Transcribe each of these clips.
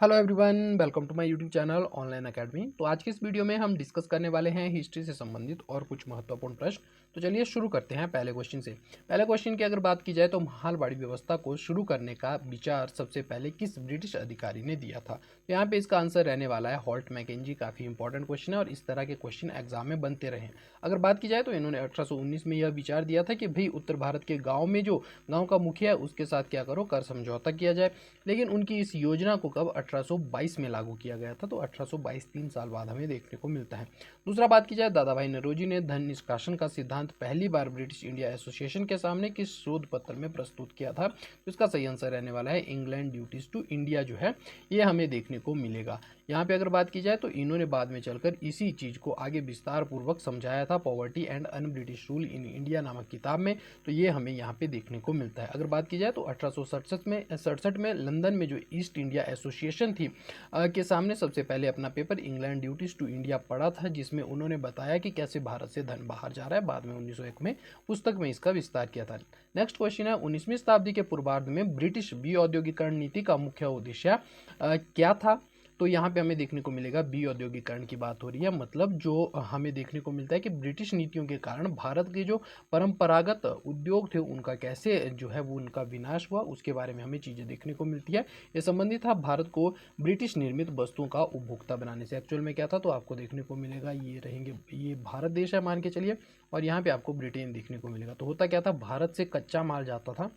Hello everyone, welcome to my YouTube channel online academy. तो आज की इस वीडियो में हम डिस्कस करने वाले हैं हिस्ट्री से संबंधित और कुछ महत्वपूर्ण प्रश्न। तो चलिए शुरू करते हैं पहले क्वेश्चन से। पहले क्वेश्चन की अगर बात की जाए तो महालवाड़ी व्यवस्था को शुरू करने का विचार सबसे पहले किस ब्रिटिश अधिकारी ने दिया था? तो यहाँ पे इसका आंसर रहने वाला है हॉल्ट मैकेंजी। काफ़ी इंपॉर्टेंट क्वेश्चन है और इस तरह के क्वेश्चन एग्जाम में बनते रहे हैं। अगर बात की जाए तो इन्होंने 1819 में यह विचार दिया था कि भाई उत्तर भारत के गाँव में जो गाँव का मुखिया है उसके साथ क्या करो, कर समझौता किया जाए। लेकिन उनकी इस योजना को कब 1822 में लागू किया गया था? तो 1822 3 साल बाद हमें देखने को मिलता है। दूसरा बात की जाए, दादा भाई नौरोजी ने धन निष्कासन का सिद्धांत पहली बार ब्रिटिश इंडिया एसोसिएशन के सामने किस शोध पत्र में प्रस्तुत किया था? तो इसका सही आंसर रहने वाला है इंग्लैंड ड्यूटीज टू इंडिया जो है ये हमें देखने को मिलेगा। यहाँ पे अगर बात की जाए तो इन्होंने बाद में चलकर इसी चीज को आगे विस्तार पूर्वक समझाया था poverty and un British rule in India नामक किताब में। तो ये हमें यहाँ पे देखने को मिलता है। अगर बात की जाए तो 1867 में लंदन में जो ईस्ट इंडिया एसोसिएशन थी के सामने सबसे पहले अपना paper England duties to India पढ़ा था, जिसमें उन्होंने बताया कि कैसे भारत से धन बाहर जा रहा है। बाद में 1901 में पुस्तक में इसका विस्तार किया था। नेक्स्ट क्वेश्चन है, 19वीं शताब्दी के पूर्वार्ध में ब्रिटिश विऔद्योगिकरण नीति का मुख्य उद्देश्य क्या था? तो यहाँ पे हमें देखने को मिलेगा विऔद्योगिकरण की बात हो रही है। मतलब जो हमें देखने को मिलता है कि ब्रिटिश नीतियों के कारण भारत के जो परंपरागत उद्योग थे उनका कैसे जो है वो उनका विनाश हुआ, उसके बारे में हमें चीज़ें देखने को मिलती है। ये संबंधित था भारत को ब्रिटिश निर्मित वस्तुओं का उपभोक्ता बनाने से। एक्चुअल में क्या था? तो आपको देखने को मिलेगा ये रहेंगे, ये भारत देश है मान के चलिए, और यहाँ पे आपको ब्रिटेन देखने को मिलेगा। तो होता क्या था, भारत से कच्चा माल जाता था,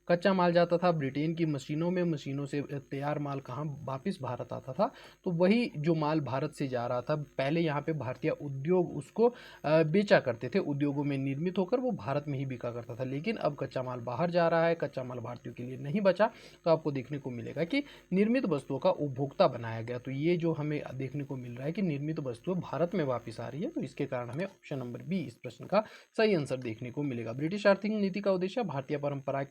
कच्चा माल जाता था ब्रिटेन की मशीनों में, मशीनों से तैयार माल कहाँ वापस भारत आता था। तो वही जो माल भारत से जा रहा था, पहले यहाँ पे भारतीय उद्योग उसको बेचा करते थे, उद्योगों में निर्मित होकर वो भारत में ही बिका करता था। लेकिन अब कच्चा माल बाहर जा रहा है, कच्चा माल भारतीयों के लिए नहीं बचा, तो आपको देखने को मिलेगा कि निर्मित वस्तुओं का उपभोक्ता बनाया गया। तो ये जो हमें देखने को मिल रहा है कि निर्मित वस्तुएं भारत में वापस आ रही है, तो इसके कारण हमें ऑप्शन नंबर बी इस प्रश्न का सही आंसर देखने को मिलेगा। ब्रिटिश आर्थिक नीति का उद्देश्य भारतीय परंपरा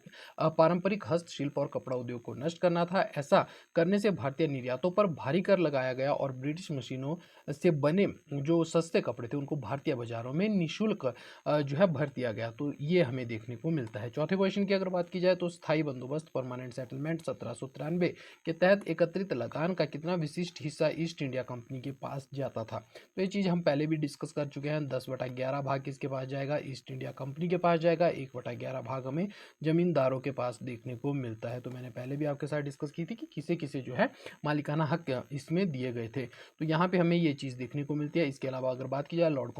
पारंपरिक हस्तशिल्प और कपड़ा उद्योग को नष्ट करना था। ऐसा करने से भारतीय निर्यातों पर भारी कर लगाया गया और ब्रिटिश मशीनों से बने जो सस्ते कपड़े थे उनको भारतीय बाजारों में निःशुल्क जो है भर दिया गया। तो ये हमें देखने को मिलता है। चौथे क्वेश्चन की अगर बात की जाए तो स्थायी बंदोबस्त परमानेंट सेटलमेंट 1793 के तहत एकत्रित लगान का कितना विशिष्ट हिस्सा ईस्ट इंडिया कंपनी के पास जाता था? तो ये चीज़ हम पहले भी डिस्कस कर चुके हैं। 10/11 भाग किसके पास जाएगा? ईस्ट इंडिया कंपनी के पास जाएगा। 1/11 भाग हमें जमींदारों के पास देखने को मिलता है। तो मैंने पहले भी आपके साथ डिस्कस की थी कि किसे किसे जो है मालिकाना हक इसमें दिए गए थे। तो यहाँ पे हमें ये चीज़ देखने को मिलती है। इसके अलावा अगर बात की जाए लॉर्ड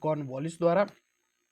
कॉर्नवालिस द्वारा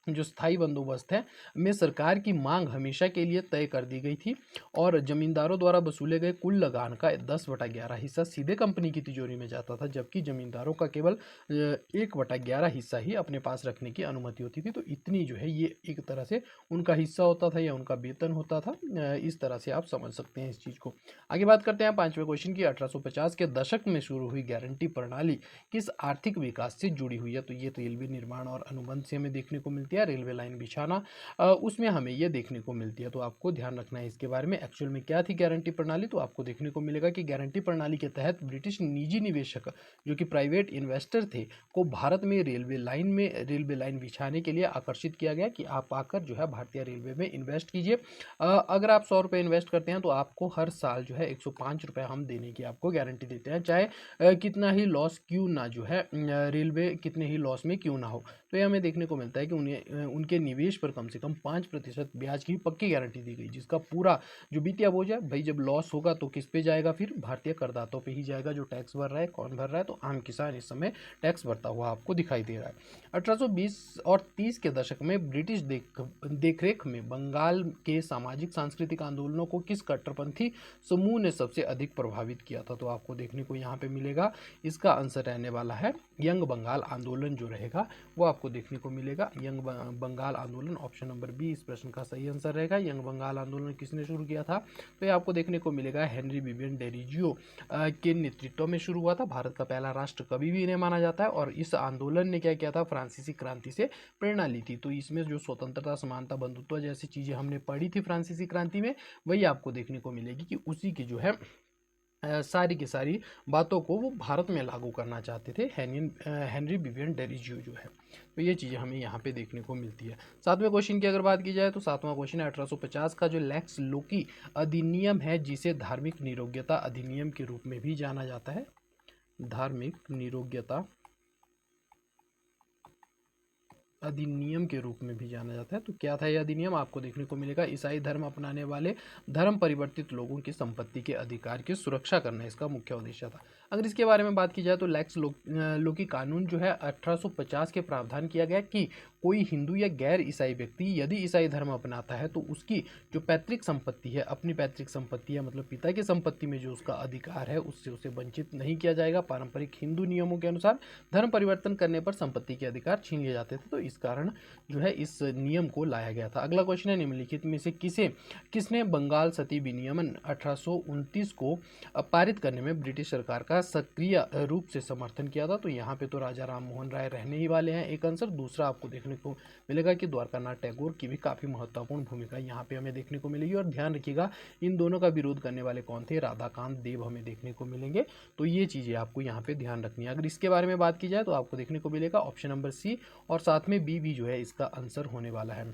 जो स्थायी बंदोबस्त है में सरकार की मांग हमेशा के लिए तय कर दी गई थी और जमींदारों द्वारा वसूले गए कुल लगान का 10/11 हिस्सा सीधे कंपनी की तिजोरी में जाता था, जबकि जमींदारों का केवल 1/11 हिस्सा ही अपने पास रखने की अनुमति होती थी। तो इतनी जो है ये एक तरह से उनका हिस्सा होता था या उनका वेतन होता था। इस तरह से आप समझ सकते हैं इस चीज़ को। आगे बात करते हैं पांचवें क्वेश्चन की। 1850 के दशक में शुरू हुई गारंटी प्रणाली किस आर्थिक विकास से जुड़ी हुई है? तो ये रेलवे निर्माण और अनुबंध से हमें देखने को मिलती है। रेलवे लाइन बिछाना उसमें हमें ये देखने को मिलती है। तो आपको ध्यान रखना है इसके बारे में। एक्चुअल में क्या थी गारंटी प्रणाली? तो आपको देखने को मिलेगा कि गारंटी प्रणाली के तहत ब्रिटिश निजी निवेशक जो कि प्राइवेट इन्वेस्टर थे को भारत में रेलवे लाइन बिछाने के लिए आकर्षित किया गया कि आप आकर जो है भारतीय रेलवे में इन्वेस्ट कीजिए। अगर आप 100 रुपये इन्वेस्ट करते हैं तो आपको हर साल जो है 105 रुपये हम देने की आपको गारंटी देते हैं, चाहे कितना ही लॉस क्यों ना जो है रेलवे कितने ही लॉस में क्यों ना हो। तो ये हमें देखने को मिलता है कि उन्हें उनके निवेश पर कम से कम 5% ब्याज की पक्की गारंटी दी गई, जिसका पूरा जो वित्तीय बोझ है भाई जब लॉस होगा तो किस पे जाएगा? फिर भारतीय करदाताओं पे ही जाएगा। जो टैक्स भर रहा है कौन भर रहा है? तो आम किसान इस समय टैक्स भरता हुआ आपको दिखाई दे रहा है। 1820 और 30 के दशक में ब्रिटिश देखरेख में बंगाल के सामाजिक सांस्कृतिक आंदोलनों को किस कट्टरपंथी समूह ने सबसे अधिक प्रभावित किया था? तो आपको देखने को यहाँ पे मिलेगा इसका आंसर रहने वाला है यंग बंगाल आंदोलन जो रहेगा वो आपको देखने को मिलेगा। यंग बंगाल आंदोलन ऑप्शन नंबर बी इस प्रश्न का सही आंसर रहेगा। यंग बंगाल आंदोलन किसने शुरू किया था? तो ये आपको देखने को मिलेगा हेनरी विवियन डेरिजियो के नेतृत्व में शुरू हुआ था। भारत का पहला राष्ट्र कवि भी इन्हें माना जाता है और इस आंदोलन ने क्या किया था? फ्रांसीसी क्रांति से प्रेरणा ली थी। तो इसमें जो स्वतंत्रता, समानता, बंधुत्व जैसी चीजें हमने पढ़ी थी फ्रांसीसी क्रांति में, वही आपको देखने को मिलेगी कि उसी की जो है सारी की सारी बातों को वो भारत में लागू करना चाहते थे, हेनरी विवियन डेरिज्यू जो है। तो ये चीज़ें हमें यहाँ पे देखने को मिलती है। सातवें क्वेश्चन की अगर बात की जाए तो सातवां क्वेश्चन है 1850 का जो लेक्स लोकी अधिनियम है, जिसे धार्मिक निरोग्यता अधिनियम के रूप में भी जाना जाता है। धार्मिक निरोग्यता अधिनियम के रूप में भी जाना जाता है। तो क्या था यह अधिनियम? आपको देखने को मिलेगा ईसाई धर्म अपनाने वाले धर्म परिवर्तित लोगों की संपत्ति के अधिकार की सुरक्षा करना इसका मुख्य उद्देश्य था। अगर इसके बारे में बात की जाए तो लोकी कानून जो है 1850 के प्रावधान किया गया कि कोई हिंदू या गैर ईसाई व्यक्ति यदि ईसाई धर्म अपनाता है तो उसकी जो पैतृक संपत्ति है, अपनी पैतृक संपत्ति है मतलब पिता की संपत्ति में जो उसका अधिकार है, उससे उसे वंचित नहीं किया जाएगा। पारंपरिक हिंदू नियमों के अनुसार धर्म परिवर्तन करने पर संपत्ति के अधिकार छीन लिए जाते थे। तो इस कारण जो है इस नियम को लाया गया था। अगला क्वेश्चन है निम्नलिखित में से किसने बंगाल सती विनियमन 1829 को पारित करने में ब्रिटिश सरकार का सक्रिय रूप से समर्थन किया था? तो यहाँ पे तो राजा राम मोहन राय रहने ही वाले हैं एक आंसर। दूसरा आपको देखने को मिलेगा कि द्वारकानाथ टैगोर की भी काफ़ी महत्वपूर्ण भूमिका यहाँ पे हमें देखने को मिलेगी। और ध्यान रखिएगा इन दोनों का विरोध करने वाले कौन थे? राधाकांत देव हमें देखने को मिलेंगे। तो ये चीज़ें आपको यहाँ पे ध्यान रखनी है। अगर इसके बारे में बात की जाए तो आपको देखने को मिलेगा ऑप्शन नंबर सी और साथ में बी भी जो है इसका आंसर होने वाला है।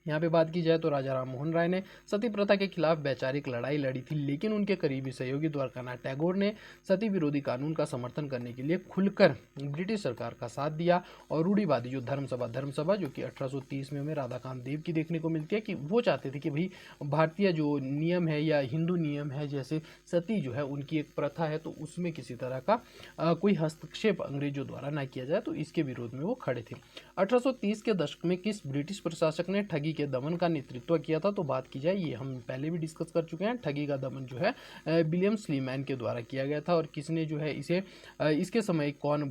यहाँ पे बात की जाए तो राजा राम मोहन राय ने सती प्रथा के खिलाफ वैचारिक लड़ाई लड़ी थी, लेकिन उनके करीबी सहयोगी द्वारकानाथ टैगोर ने सती विरोधी कानून का समर्थन करने के लिए खुलकर ब्रिटिश सरकार का साथ दिया। और रूढ़िवादी जो धर्मसभा जो कि 1830 में हमें राधाकांत देव की देखने को मिलती है कि वो चाहते थे कि भाई भारतीय जो नियम है या हिंदू नियम है, जैसे सती जो है उनकी एक प्रथा है, तो उसमें किसी तरह का कोई हस्तक्षेप अंग्रेजों द्वारा ना किया जाए, तो इसके विरोध में वो खड़े थे। 1830 के दशक में किस ब्रिटिश प्रशासक ने ठगी के दमन का नेतृत्व किया था? तो बात की जाए, ये हम पहले भी डिस्कस कर चुके हैं, ठगी का दमन जो है विलियम स्लीमैन के द्वारा किया गया था। और किसने जो है इसे इसके समय कौन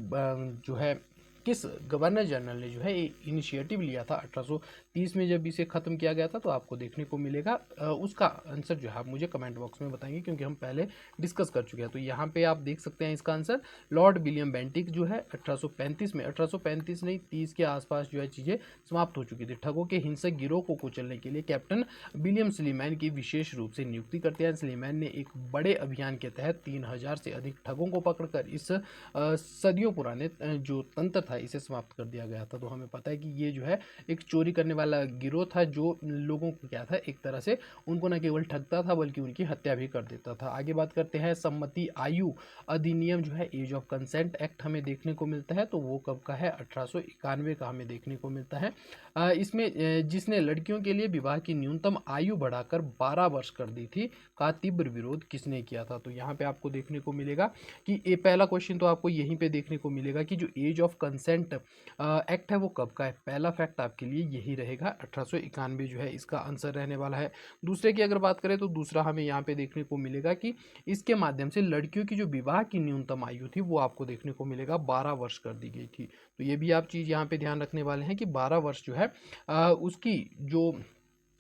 जो है किस गवर्नर जनरल ने जो है इनिशिएटिव लिया था 1830 में जब इसे ख़त्म किया गया था? तो आपको देखने को मिलेगा उसका आंसर जो है आप मुझे कमेंट बॉक्स में बताएंगे, क्योंकि हम पहले डिस्कस कर चुके हैं। तो यहाँ पे आप देख सकते हैं इसका आंसर लॉर्ड विलियम बेंटिक जो है 1835 में, 1835 नहीं 30 के आसपास जो है चीज़ें समाप्त हो चुकी थी। ठगों के हिंसक गिरोह को कुचलने के लिए कैप्टन विलियम स्लीमैन की विशेष रूप से नियुक्ति करते हैं। स्लीमैन ने एक बड़े अभियान के तहत 3000 से अधिक ठगों को पकड़कर इस सदियों पुराने जो तंत्र था इसे समाप्त कर दिया गया था। तो हमें पता है कि ये जो है एक चोरी करने वाला गिरोह था, जो लोगों को क्या था एक तरह से उनको न केवल ठगता था बल्कि उनकी हत्या भी कर देता था। आगे बात करते हैं सम्मति आयु अधिनियम जो है, एज ऑफ कंसेंट एक्ट हमें देखने को मिलता है। तो वो कब का है? 1891 का हमें देखने को मिलता है। इसमें जिसने लड़कियों के लिए विवाह की न्यूनतम आयु बढ़ाकर 12 वर्ष कर दी थी का तीव्र विरोध किसने किया था? तो यहाँ पे आपको देखने को मिलेगा कि ये पहला क्वेश्चन तो आपको यहीं पे देखने को मिलेगा कि जो एज ऑफ कंसेंट एक्ट है वो कब का है। पहला फैक्ट आपके लिए यही रहेगा, 1891 जो है इसका आंसर रहने वाला है। दूसरे की अगर बात करें तो दूसरा हमें यहाँ पे देखने को मिलेगा कि इसके माध्यम से लड़कियों की जो विवाह की न्यूनतम आयु थी वो आपको देखने को मिलेगा 12 वर्ष कर दी गई थी। तो ये भी आप चीज़ यहाँ पे ध्यान रखने वाले हैं कि 12 वर्ष जो है उसकी जो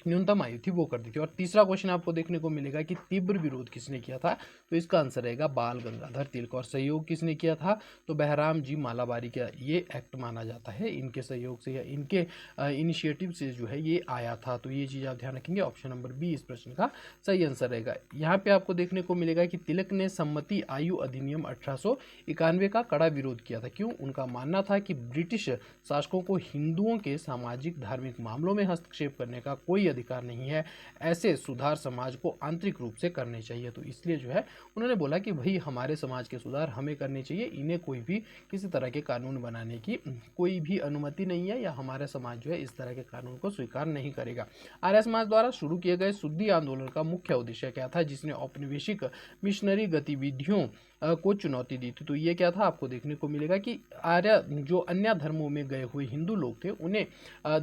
न्यूनतम आयु थी वो कर दी थी। और तीसरा क्वेश्चन आपको देखने को मिलेगा कि तीव्र विरोध किसने किया था? तो इसका आंसर रहेगा बाल गंगाधर तिलक। और सहयोग किसने किया था? तो बहराम जी मालाबारी का ये एक्ट माना जाता है, इनके सहयोग से या इनके इनिशिएटिव से जो है ये आया था। तो ये चीज़ आप ध्यान रखेंगे, ऑप्शन नंबर बी इस प्रश्न का सही आंसर रहेगा। यहाँ पे आपको देखने को मिलेगा कि तिलक ने सम्मति आयु अधिनियम 1891 का कड़ा विरोध किया था। क्यों? उनका मानना था कि ब्रिटिश शासकों को हिंदुओं के सामाजिक धार्मिक मामलों में हस्तक्षेप करने का कोई अधिकार नहीं है, ऐसे सुधार समाज को आंतरिक रूप से करने चाहिए। तो इसलिए जो है उन्होंने बोला कि भाई हमारे समाज के सुधार हमें करने चाहिए, इन्हें कोई भी किसी तरह के कानून बनाने की कोई भी अनुमति नहीं है, या हमारा समाज जो है इस तरह के कानून को स्वीकार नहीं करेगा। आर्य समाज द्वारा शुरू किए गए शुद्धि आंदोलन का मुख्य उद्देश्य क्या था, जिसने औपनिवेशिक मिशनरी गतिविधियों को चुनौती दी थी? तो ये क्या था? आपको देखने को मिलेगा कि आर्य जो अन्य धर्मों में गए हुए हिंदू लोग थे उन्हें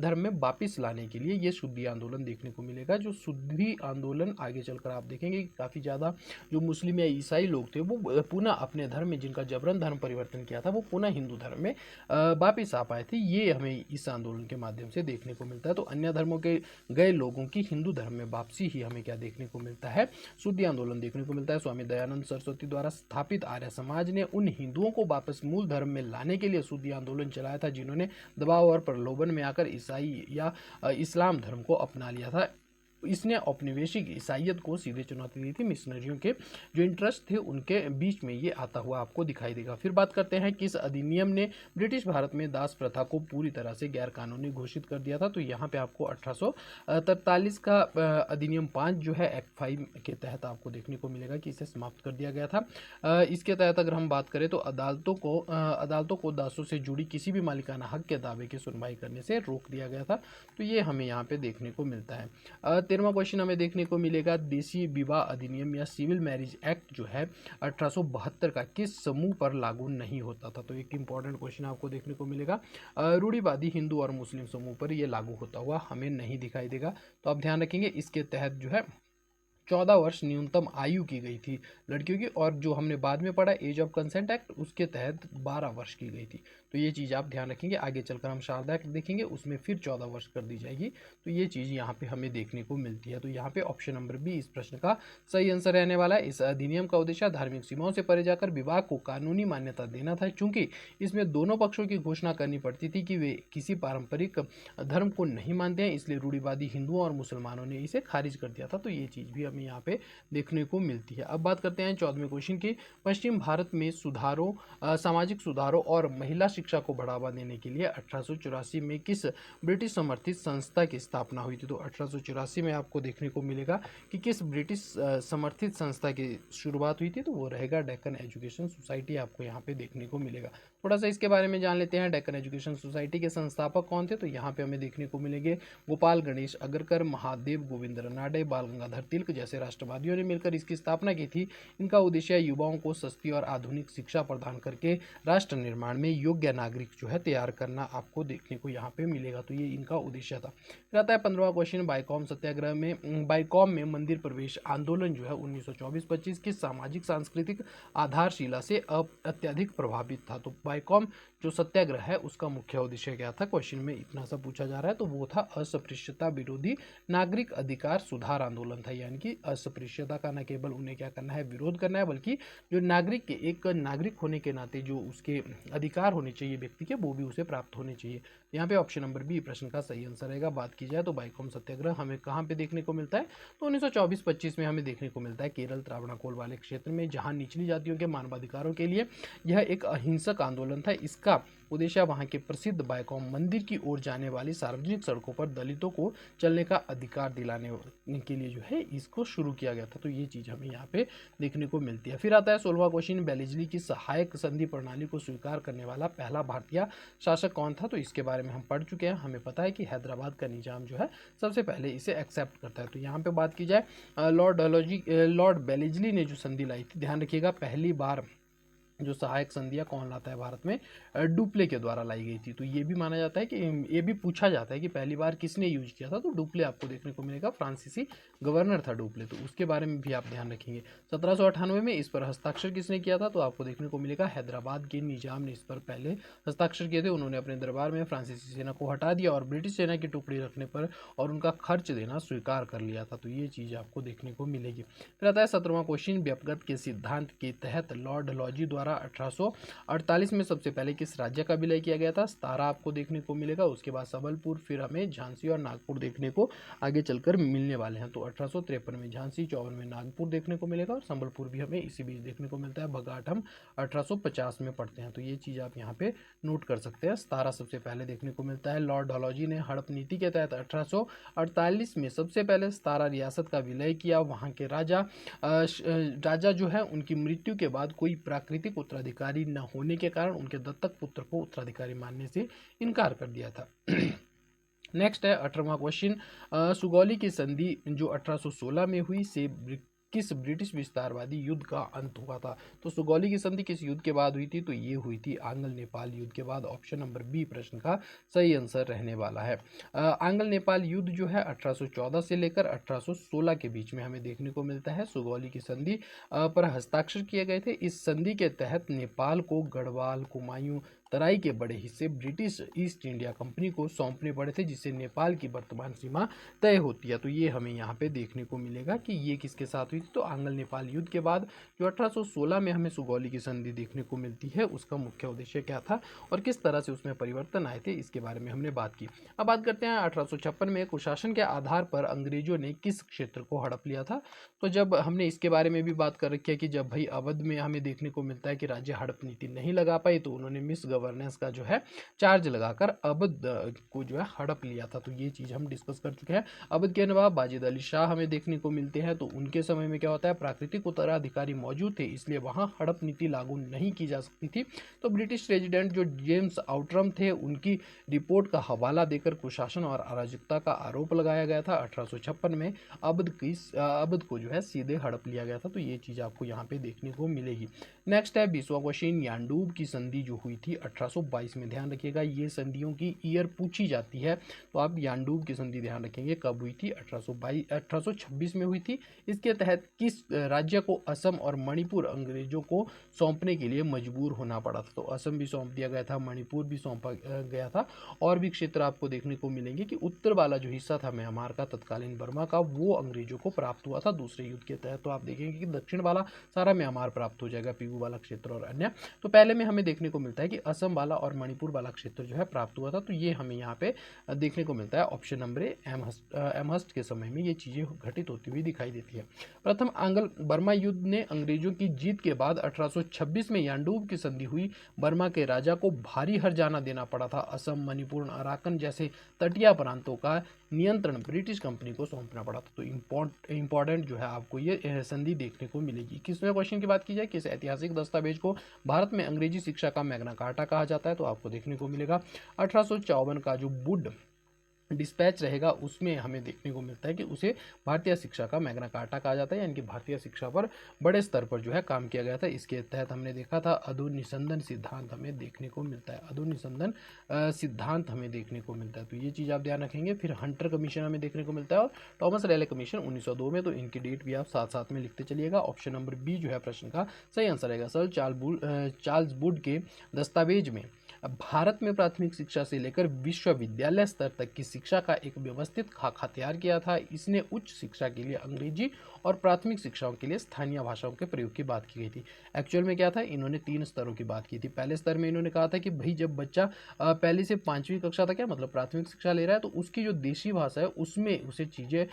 धर्म में वापिस लाने के लिए ये शुद्धि आंदोलन देखने को मिलेगा। जो शुद्धि आंदोलन आगे चलकर आप देखेंगे कि काफ़ी ज़्यादा जो मुस्लिम या ईसाई लोग थे वो पुनः अपने धर्म में, जिनका जबरन धर्म परिवर्तन किया था, वो पुनः हिंदू धर्म में वापिस आ पाए थे। ये हमें इस आंदोलन के माध्यम से देखने को मिलता है। तो अन्य धर्मों के गए लोगों की हिंदू धर्म में वापसी ही हमें क्या देखने को मिलता है? शुद्धि आंदोलन देखने को मिलता है। स्वामी दयानंद सरस्वती द्वारा स्थापित आर्य समाज ने उन हिंदुओं को वापस मूल धर्म में लाने के लिए शुद्धि आंदोलन चलाया था जिन्होंने दबाव और प्रलोभन में आकर ईसाई या इस्लाम धर्म को अपना लिया था। इसने औपनिवेशिक ईसाइयत को सीधे चुनौती दी थी। मिशनरियों के जो इंटरेस्ट थे उनके बीच में ये आता हुआ आपको दिखाई देगा। फिर बात करते हैं किस अधिनियम ने ब्रिटिश भारत में दास प्रथा को पूरी तरह से गैर कानूनी घोषित कर दिया था। तो यहाँ पे आपको 1843 का अधिनियम 5 जो है एक्ट 5 के तहत आपको देखने को मिलेगा कि इसे समाप्त कर दिया गया था। इसके तहत अगर हम बात करें तो अदालतों को दासों से जुड़ी किसी भी मालिकाना हक के दावे की सुनवाई करने से रोक दिया गया था। तो ये हमें यहाँ पे देखने को मिलता है। 13वां क्वेश्चन हमें देखने को मिलेगा देसी विवाह अधिनियम या सिविल मैरिज एक्ट जो है 1872 का किस समूह पर लागू नहीं होता था। तो एक इंपॉर्टेंट क्वेश्चन आपको देखने को मिलेगा। रूढ़िवादी हिंदू और मुस्लिम समूह पर यह लागू होता हुआ हमें नहीं दिखाई देगा। तो आप ध्यान रखेंगे इसके तहत जो है 14 वर्ष न्यूनतम आयु की गई थी लड़कियों की, और जो हमने बाद में पढ़ा एज ऑफ कंसेंट एक्ट उसके तहत 12 वर्ष की गई थी। तो ये चीज़ आप ध्यान रखेंगे। आगे चलकर हम शारदा एक्ट देखेंगे उसमें फिर 14 वर्ष कर दी जाएगी। तो ये चीज़ यहाँ पे हमें देखने को मिलती है। तो यहाँ पे ऑप्शन नंबर बी इस प्रश्न का सही आंसर रहने वाला है। इस अधिनियम का उद्देश्य धार्मिक सीमाओं से परे जाकर विवाह को कानूनी मान्यता देना था, चूंकि इसमें दोनों पक्षों की घोषणा करनी पड़ती थी कि वे किसी पारंपरिक धर्म को नहीं मानते हैं, इसलिए रूढ़िवादी हिंदुओं और मुसलमानों ने इसे खारिज कर दिया था। तो ये चीज़ भी हमें यहाँ पे देखने को मिलती है। अब बात करते हैं 14वें क्वेश्चन की। पश्चिम भारत में सामाजिक सुधारों और महिला शिक्षा को बढ़ावा देने के लिए 1884 में किस ब्रिटिश समर्थित संस्था की स्थापना हुई थी। तो 1884 में आपको देखने को मिलेगा कि किस ब्रिटिश समर्थित संस्था की शुरुआत हुई थी। तो वो रहेगा डेक्कन एजुकेशन सोसाइटी, आपको यहाँ पे देखने को मिलेगा। थोड़ा सा इसके बारे में जान लेते हैं। डेक्कन एजुकेशन सोसाइटी के संस्थापक कौन थे। तो यहाँ पे हमें देखने को मिलेंगे गोपाल गणेश अगरकर, महादेव गोविंद रनाडे, बाल गंगाधर तिलक जैसे राष्ट्रवादियों ने मिलकर इसकी स्थापना की थी। इनका उद्देश्य युवाओं को सस्ती और आधुनिक शिक्षा प्रदान करके राष्ट्र निर्माण में योग्य नागरिक जो है तैयार करना आपको देखने को यहाँ पे मिलेगा। तो ये इनका उद्देश्य था। फिर आता है 15वां क्वेश्चन। बाइकॉम में मंदिर प्रवेश आंदोलन जो है 1924-25 की सामाजिक सांस्कृतिक आधारशिला से अत्यधिक प्रभावित था। तो बाइकॉम जो सत्याग्रह है उसका मुख्य उद्देश्य क्या था, क्वेश्चन में इतना सा पूछा जा रहा है। तो वो था अस्पृश्यता विरोधी नागरिक अधिकार सुधार आंदोलन था। यानी कि अस्पृश्यता का न केवल उन्हें क्या करना है, विरोध करना है, बल्कि जो नागरिक के एक नागरिक होने के नाते जो उसके अधिकार होने चाहिए व्यक्ति के, वो भी उसे प्राप्त होने चाहिए। यहाँ पे ऑप्शन नंबर बी प्रश्न का सही आंसर रहेगा। बात की जाए तो बाइकॉम सत्याग्रह हमें कहाँ पे देखने को मिलता है। तो 1924-25 में हमें देखने को मिलता है केरल त्रावणाकोल वाले क्षेत्र में, जहाँ निचली जातियों के मानवाधिकारों के लिए यह एक अहिंसक आंदोलन था। इसका उद्देश्य वहाँ के प्रसिद्ध बाइकॉम मंदिर की ओर जाने वाली सार्वजनिक सड़कों पर दलितों को चलने का अधिकार दिलाने के लिए जो है इसको शुरू किया गया था। तो ये चीज़ हमें यहाँ पे देखने को मिलती है। फिर आता है 16वां क्वेश्चन। बेलिजली की सहायक संधि प्रणाली को स्वीकार करने वाला पहला भारतीय शासक कौन था। तो इसके बारे में हम पढ़ चुके हैं। हमें पता है कि हैदराबाद का निजाम जो है सबसे पहले इसे एक्सेप्ट करता है। तो यहाँ पे बात की जाए लॉर्ड बेलिजली ने जो संधि लाई थी, ध्यान रखिएगा पहली बार जो सहायक संधियाँ कौन लाता है भारत में, डुप्ले के द्वारा लाई गई थी। तो ये भी माना जाता है कि ये भी पूछा जाता है कि पहली बार किसने यूज किया था। तो डुप्ले आपको देखने को मिलेगा, फ्रांसीसी गवर्नर था डुप्ले। तो उसके बारे में भी आप ध्यान रखेंगे। 1798 में इस पर हस्ताक्षर किसने किया था। तो आपको देखने को मिलेगा हैदराबाद के निजाम ने इस पर पहले हस्ताक्षर किए थे। उन्होंने अपने दरबार में फ्रांसीसी सेना को हटा दिया और ब्रिटिश सेना की टुकड़ी रखने पर और उनका खर्च देना स्वीकार कर लिया था। तो ये चीज़ आपको देखने को मिलेगी। फिर आता है 17वां क्वेश्चन। व्यक्तिगत के सिद्धांत के तहत लॉर्ड डलहौजी द्वारा 1848 में सबसे पहले किस राज्य का विलय किया गया था। 17 आपको देखने को मिलेगा। उसके बाद सबलपुर, फिर हमें झांसी और नागपुर देखने को आगे चलकर मिलने वाले हैं। तो 1853 में झांसी, 54 में नागपुर देखने को मिलेगा और संबलपुर भी हमें इसी बीच देखने को मिलता है। बघाट हम 1850 में पढ़ते हैं। तो ये चीज़ आप यहाँ पे नोट कर सकते हैं। 17 सबसे पहले देखने को मिलता है। लॉर्ड डलहौजी ने हड़प नीति के तहत 1848 में सबसे पहले 17 रियासत का विलय किया। वहाँ के राजा जो है उनकी मृत्यु के बाद कोई प्राकृतिक उत्तराधिकारी न होने के कारण उनके दत्तक पुत्र को उत्तराधिकारी मानने से इनकार कर दिया था। नेक्स्ट है 18वां क्वेश्चन। सुगौली की संधि जो 1816 में हुई से किस ब्रिटिश विस्तारवादी युद्ध का अंत हुआ था। तो सुगौली की संधि किस युद्ध के बाद हुई थी। तो ये हुई थी आंग्ल नेपाल युद्ध के बाद। ऑप्शन नंबर बी प्रश्न का सही आंसर रहने वाला है। आंग्ल नेपाल युद्ध जो है 1814 से लेकर 1816 के बीच में हमें देखने को मिलता है। सुगौली की संधि पर हस्ताक्षर किए गए थे। इस संधि के तहत नेपाल को गढ़वाल, कुमायूं, तराई के बड़े हिस्से ब्रिटिश ईस्ट इंडिया कंपनी को सौंपने पड़े थे, जिससे नेपाल की वर्तमान सीमा तय होती है। तो ये हमें यहाँ पे देखने को मिलेगा कि ये किसके साथ हुई थी। तो आंग्ल नेपाल युद्ध के बाद जो 1816 में हमें सुगौली की संधि देखने को मिलती है, उसका मुख्य उद्देश्य क्या था और किस तरह से उसमें परिवर्तन आए थे, इसके बारे में हमने बात की। अब बात करते हैं 1856 में कुशासन के आधार पर अंग्रेजों ने किस क्षेत्र को हड़प लिया था। तो जब हमने इसके बारे में भी बात कर रखी है कि जब भाई अवध में हमें देखने को मिलता है कि राज्य हड़प नीति नहीं लगा पाई, तो उन्होंने मिस गवर्नेंस का जो है चार्ज लगाकर अवध को जो है हड़प लिया था। तो ये चीज़ हम डिस्कस कर चुके हैं। अवध के नवाब वाजिद अली शाह हमें देखने को मिलते हैं। तो उनके समय में क्या होता है, प्राकृतिक उत्तराधिकारी मौजूद थे, इसलिए वहाँ हड़प नीति लागू नहीं की जा सकती थी। तो ब्रिटिश रेजिडेंट जो जेम्स आउटरम थे, उनकी रिपोर्ट का हवाला देकर कुशासन और अराजकता का आरोप लगाया गया था। 1856 में अवध को जो है सीधे हड़प लिया गया था। तो ये चीज़ आपको यहाँ पे देखने को मिलेगी। नेक्स्ट है 20वां क्वेश्चन, यांडूब की संधि जो हुई थी 1822 में। ध्यान रखिएगा, ये संधियों की ईयर पूछी जाती है, तो आप यांडूब की संधि ध्यान रखेंगे कब हुई थी। 1826 में हुई थी। इसके तहत किस राज्य को असम और मणिपुर अंग्रेजों को सौंपने के लिए मजबूर होना पड़ा था। तो असम भी सौंप दिया गया था, मणिपुर भी सौंपा गया था, और भी क्षेत्र आपको देखने को मिलेंगे कि उत्तर वाला जो हिस्सा था म्यांमार का, तत्कालीन बर्मा का, वो अंग्रेजों को प्राप्त हुआ था दूसरे युद्ध के तहत। तो आप देखेंगे कि दक्षिण वाला सारा म्यांमार प्राप्त हो जाएगा, पीगू वाला क्षेत्र और अन्य। तो पहले में हमें देखने को मिलता है कि असम वाला और मणिपुर वाला क्षेत्र जो है प्राप्त हुआ था। तो ये हमें यहाँ पे देखने को मिलता है ऑप्शन नंबर ए, एमहस्ट के समय में ये चीज़ें घटित होती हुई दिखाई देती है। प्रथम आंग्ल बर्मा युद्ध ने अंग्रेजों की जीत के बाद 1826 में यांडूब की संधि हुई। बर्मा के राजा को भारी हर्जाना देना पड़ा था। असम, मणिपुर, अराकन जैसे तटीय प्रांतों का नियंत्रण ब्रिटिश कंपनी को सौंपना पड़ा था। तो इंपॉर्टेंट जो है आपको ये संधि देखने को मिलेगी। 21वें क्वेश्चन की बात की जाए, किस ऐतिहासिक दस्तावेज को भारत में अंग्रेजी शिक्षा का मैग्ना कार्टा कहा जाता है। तो आपको देखने को मिलेगा 1854 का जो वुड डिस्पैच रहेगा, उसमें हमें देखने को मिलता है कि उसे भारतीय शिक्षा का मैग्ना कार्टा कहा जाता है, यानी कि भारतीय शिक्षा पर बड़े स्तर पर जो है काम किया गया था। इसके तहत हमने देखा था अधुनिसंधान सिद्धांत हमें देखने को मिलता है, अधुनिसंधान सिद्धांत हमें देखने को मिलता है। तो ये चीज़ आप ध्यान रखेंगे। फिर हंटर कमीशन हमें देखने को मिलता है और थॉमस रेले कमीशन 1902 में। तो इनकी डेट भी आप साथ साथ में लिखते चलिएगा। ऑप्शन नंबर बी जो है प्रश्न का सही आंसर रहेगा। सर चार्ल्स वुड के दस्तावेज में भारत में प्राथमिक शिक्षा से लेकर विश्वविद्यालय स्तर तक की शिक्षा का एक व्यवस्थित खाका तैयार किया था। इसने उच्च शिक्षा के लिए अंग्रेजी और प्राथमिक शिक्षाओं के लिए स्थानीय भाषाओं के प्रयोग की बात की गई थी। एक्चुअल में क्या था, इन्होंने 3 स्तरों की बात की थी। पहले स्तर में इन्होंने कहा था कि भाई जब बच्चा पहली से 5वीं कक्षा तक, क्या मतलब प्राथमिक शिक्षा ले रहा है, तो उसकी जो देशी भाषा है उसमें उसे चीज़ें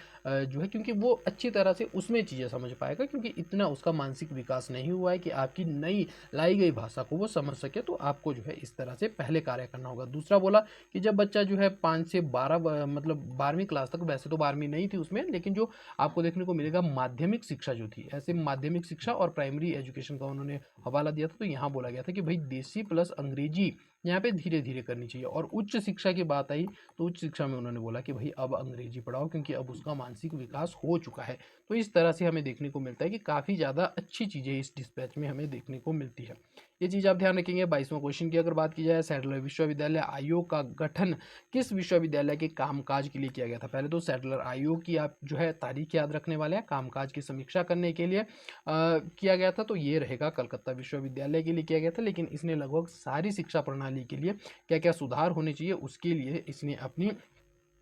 जो है, क्योंकि वो अच्छी तरह से उसमें चीज़ें समझ पाएगा, क्योंकि इतना उसका मानसिक विकास नहीं हुआ है कि आपकी नई लाई गई भाषा को वो समझ सके। तो आपको जो है इस तरह से पहले कार्य करना होगा। दूसरा बोला कि जब बच्चा जो है 5 से 12 मतलब 12वीं क्लास तक, वैसे तो 12वीं नहीं थी उसमें, लेकिन जो आपको देखने को मिलेगा माध्यमिक शिक्षा जो थी, ऐसे माध्यमिक शिक्षा और प्राइमरी एजुकेशन का उन्होंने हवाला दिया था। तो यहाँ बोला गया था कि भाई देसी प्लस अंग्रेजी यहाँ पे धीरे धीरे करनी चाहिए। और उच्च शिक्षा की बात आई तो उच्च शिक्षा में उन्होंने बोला कि भाई अब अंग्रेजी पढ़ाओ, क्योंकि अब उसका मानसिक विकास हो चुका है। तो इस तरह से हमें देखने को मिलता है कि काफ़ी ज़्यादा अच्छी चीज़ें इस डिस्पैच में हमें देखने को मिलती है। ये चीज़ आप ध्यान रखेंगे। 22वां क्वेश्चन की अगर बात की जाए, सैडलर विश्वविद्यालय आयोग का गठन किस विश्वविद्यालय के कामकाज के लिए किया गया था। पहले तो सैडलर आयोग की आप जो है तारीख याद रखने वाले हैं, कामकाज की समीक्षा करने के लिए किया गया था। तो ये रहेगा कलकत्ता विश्वविद्यालय के लिए किया गया था। लेकिन इसने लगभग सारी शिक्षा प्रणाली के लिए क्या क्या सुधार होने चाहिए उसके लिए इसने अपनी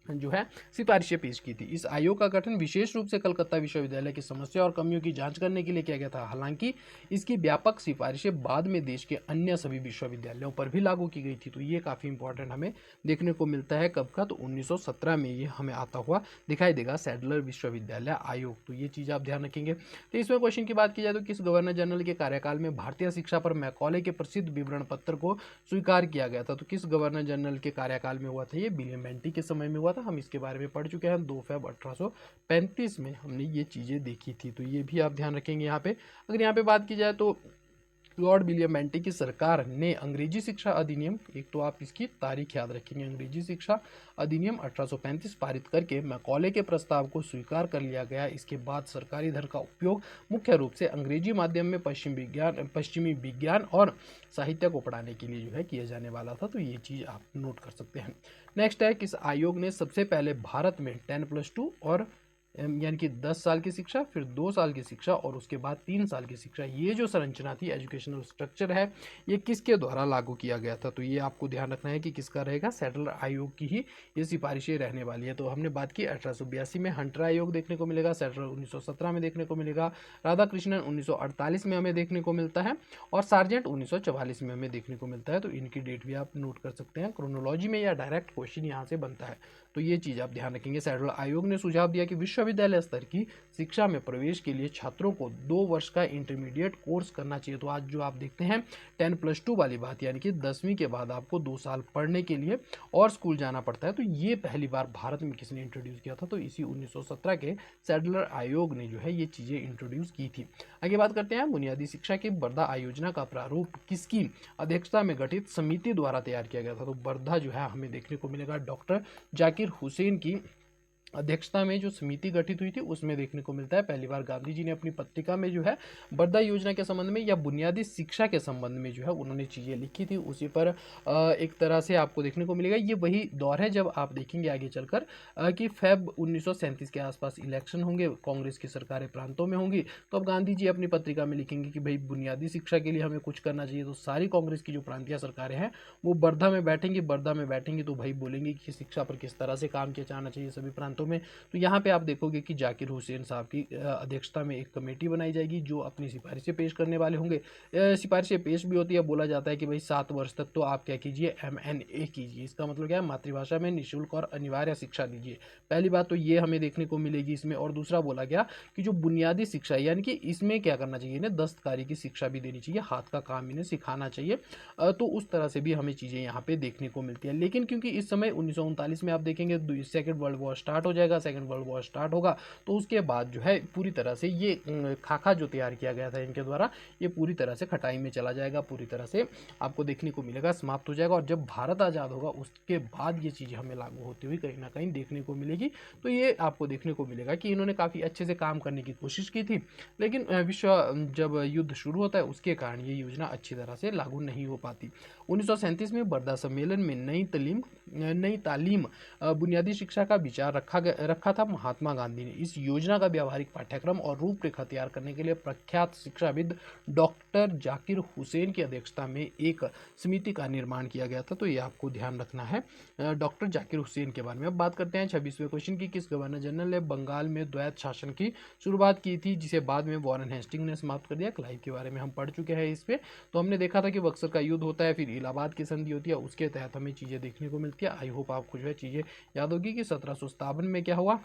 जो है सिफारिशें पेश की थी। इस आयोग का गठन विशेष रूप से कलकत्ता विश्वविद्यालय की समस्या और कमियों की जांच करने के लिए किया गया था। हालांकि इसकी व्यापक सिफारिशें बाद में देश के अन्य सभी विश्वविद्यालयों पर भी लागू की गई थी। तो ये काफ़ी इंपॉर्टेंट हमें देखने को मिलता है। कब का, तो 1917 में ये हमें आता हुआ दिखाई देगा, सैडलर विश्वविद्यालय आयोग। तो ये चीज़ आप ध्यान रखेंगे। तो इसमें क्वेश्चन की बात की जाए तो किस गवर्नर जनरल के कार्यकाल में भारतीय शिक्षा पर मैकॉले के प्रसिद्ध विवरण पत्र को स्वीकार किया गया था। तो किस गवर्नर जनरल के कार्यकाल में हुआ था, ये विलियम बेंटिक के समय में हुआ था। हम इसके बारे में पढ़ चुके हैं, 2 फरवरी 1835 में हमने ये चीज़ें देखी थी। तो ये भी आप ध्यान रखेंगे यहाँ पे। अगर यहाँ पे बात की जाए तो लॉर्ड विलियम बेंटिक की सरकार ने अंग्रेजी शिक्षा अधिनियम, एक तो आप इसकी तारीख याद रखेंगे, अंग्रेजी शिक्षा अधिनियम 1835 पारित करके मैकॉले के प्रस्ताव को स्वीकार कर लिया गया। इसके बाद सरकारी धन का उपयोग मुख्य रूप से अंग्रेजी माध्यम में पश्चिमी विज्ञान और साहित्य को पढ़ाने के लिए जो है किया जाने वाला था। तो ये चीज़ आप नोट कर सकते हैं। नेक्स्ट है, किस आयोग ने सबसे पहले भारत में 10+2 और यानी कि 10 साल की शिक्षा, फिर 2 साल की शिक्षा और उसके बाद 3 साल की शिक्षा। ये जो संरचना थी, एजुकेशनल स्ट्रक्चर है, ये किसके द्वारा लागू किया गया था? तो ये आपको ध्यान रखना है कि किसका रहेगा, सेटलर आयोग की ही ये सिफारिशें रहने वाली है। तो हमने बात की 1882 में हंटर आयोग देखने को मिलेगा, सेटलर 1917 में देखने को मिलेगा, राधाकृष्णन 1948 में हमें देखने को मिलता है और सार्जेंट 1944 में हमें देखने को मिलता है। तो इनकी डेट भी आप नोट कर सकते हैं। क्रोनोलॉजी में या डायरेक्ट क्वेश्चन यहाँ से बनता है, तो ये चीज़ आप ध्यान रखेंगे। सेटलर आयोग ने सुझाव दिया कि विश्वविद्यालय स्तर की शिक्षा में प्रवेश के लिए छात्रों को 2 वर्ष का इंटरमीडिएट कोर्स करना चाहिए। तो आज जो आप देखते हैं 10+2 वाली बात, यानी कि 10वीं के बाद आपको 2 साल पढ़ने के लिए और स्कूल जाना पड़ता है, तो ये पहली बार भारत में किसने इंट्रोड्यूस किया था? तो इसी 1917 के सेटलर आयोग ने जो है ये चीज़ें इंट्रोड्यूस की थी। आगे बात करते हैं बुनियादी शिक्षा की बर्धा आयोजना का प्रारूप किसकी अध्यक्षता में गठित समिति द्वारा तैयार किया गया था? तो बर्धा जो है हमें देखने को मिलेगा डॉक्टर जाकिर हुसैन की अध्यक्षता में जो समिति गठित हुई थी उसमें देखने को मिलता है। पहली बार गांधी जी ने अपनी पत्रिका में जो है बर्धा योजना के संबंध में या बुनियादी शिक्षा के संबंध में जो है उन्होंने चीज़ें लिखी थी। उसी पर एक तरह से आपको देखने को मिलेगा। ये वही दौर है जब आप देखेंगे आगे चलकर कि फेब 1937 के आसपास इलेक्शन होंगे, कांग्रेस की सरकारें प्रांतों में होंगी, तो अब गांधी जी अपनी पत्रिका में लिखेंगे कि भाई बुनियादी शिक्षा के लिए हमें कुछ करना चाहिए। तो सारी कांग्रेस की जो प्रांतीय सरकारें हैं वो बर्धा में बैठेंगी। बर्धा में बैठेंगी तो भाई बोलेंगे कि शिक्षा पर किस तरह से काम किया जाना चाहिए सभी प्रांतों में। तो यहाँ पे आप देखोगे कि जाकिर हुसैन साहब की अध्यक्षता में एक कमेटी बनाई जाएगी जो अपनी सिफारिशें पेश करने वाले होंगे। सिफारिशें पेश भी होती है, बोला जाता है कि भाई 7 वर्ष तक तो आप क्या कीजिए, MNA कीजिए। इसका मतलब क्या है, मातृभाषा में निःशुल्क और अनिवार्य शिक्षा दीजिए। पहली बात तो ये हमें देखने को मिलेगी इसमें। और दूसरा बोला गया कि जो बुनियादी शिक्षा है, यानी कि इसमें क्या करना चाहिए, इन्हें दस्तकारी की शिक्षा भी देनी चाहिए, हाथ का काम इन्हें सिखाना चाहिए। तो उस तरह से भी हमें चीज़ें यहाँ पे देखने को मिलती है। लेकिन क्योंकि इस समय 1939 में आप देखेंगे सेकेंड वर्ल्ड वॉर स्टार्ट हो जाएगा, सेकेंड वर्ल्ड वॉर स्टार्ट होगा, तो उसके बाद जो है पूरी तरह से ये खाका जो तैयार किया गया था इनके द्वारा, ये पूरी तरह से खटाई में चला जाएगा, पूरी तरह से आपको देखने को मिलेगा समाप्त हो जाएगा। और जब भारत आज़ाद होगा उसके बाद ये चीज़ हमें लागू होती हुई कहीं ना कहीं देखने को मिलेगी। तो ये आपको देखने को मिलेगा कि इन्होंने काफ़ी अच्छे से काम करने की कोशिश की थी, लेकिन विश्व जब युद्ध शुरू होता है उसके कारण ये योजना अच्छी तरह से लागू नहीं हो पाती। 1937 में बर्दा सम्मेलन में नई तालीम बुनियादी शिक्षा का विचार रखा था महात्मा गांधी ने। इस योजना का व्यावहारिक पाठ्यक्रम और रूपरेखा तैयार करने के लिए प्रख्यात शिक्षाविद डॉक्टर जाकिर हुसैन की अध्यक्षता में एक समिति का निर्माण किया गया था। तो ये आपको ध्यान रखना है डॉक्टर जाकिर हुसैन के बारे में। अब बात करते हैं 26वें क्वेश्चन की, किस गवर्नर जनरल ने बंगाल में द्वैत शासन की शुरुआत की थी जिसे बाद में वॉरेन हेस्टिंग ने समाप्त कर दिया? क्लाइव के बारे में हम पढ़ चुके हैं इस पे। तो हमने देखा था कि बक्सर का युद्ध होता है, फिर इलाहाबाद की संधि होती है, उसके तहत हमें चीज़ें देखने को मिलती है। आई होप आपको जो है चीज़ें याद होगी कि 1757 में क्या हुआ,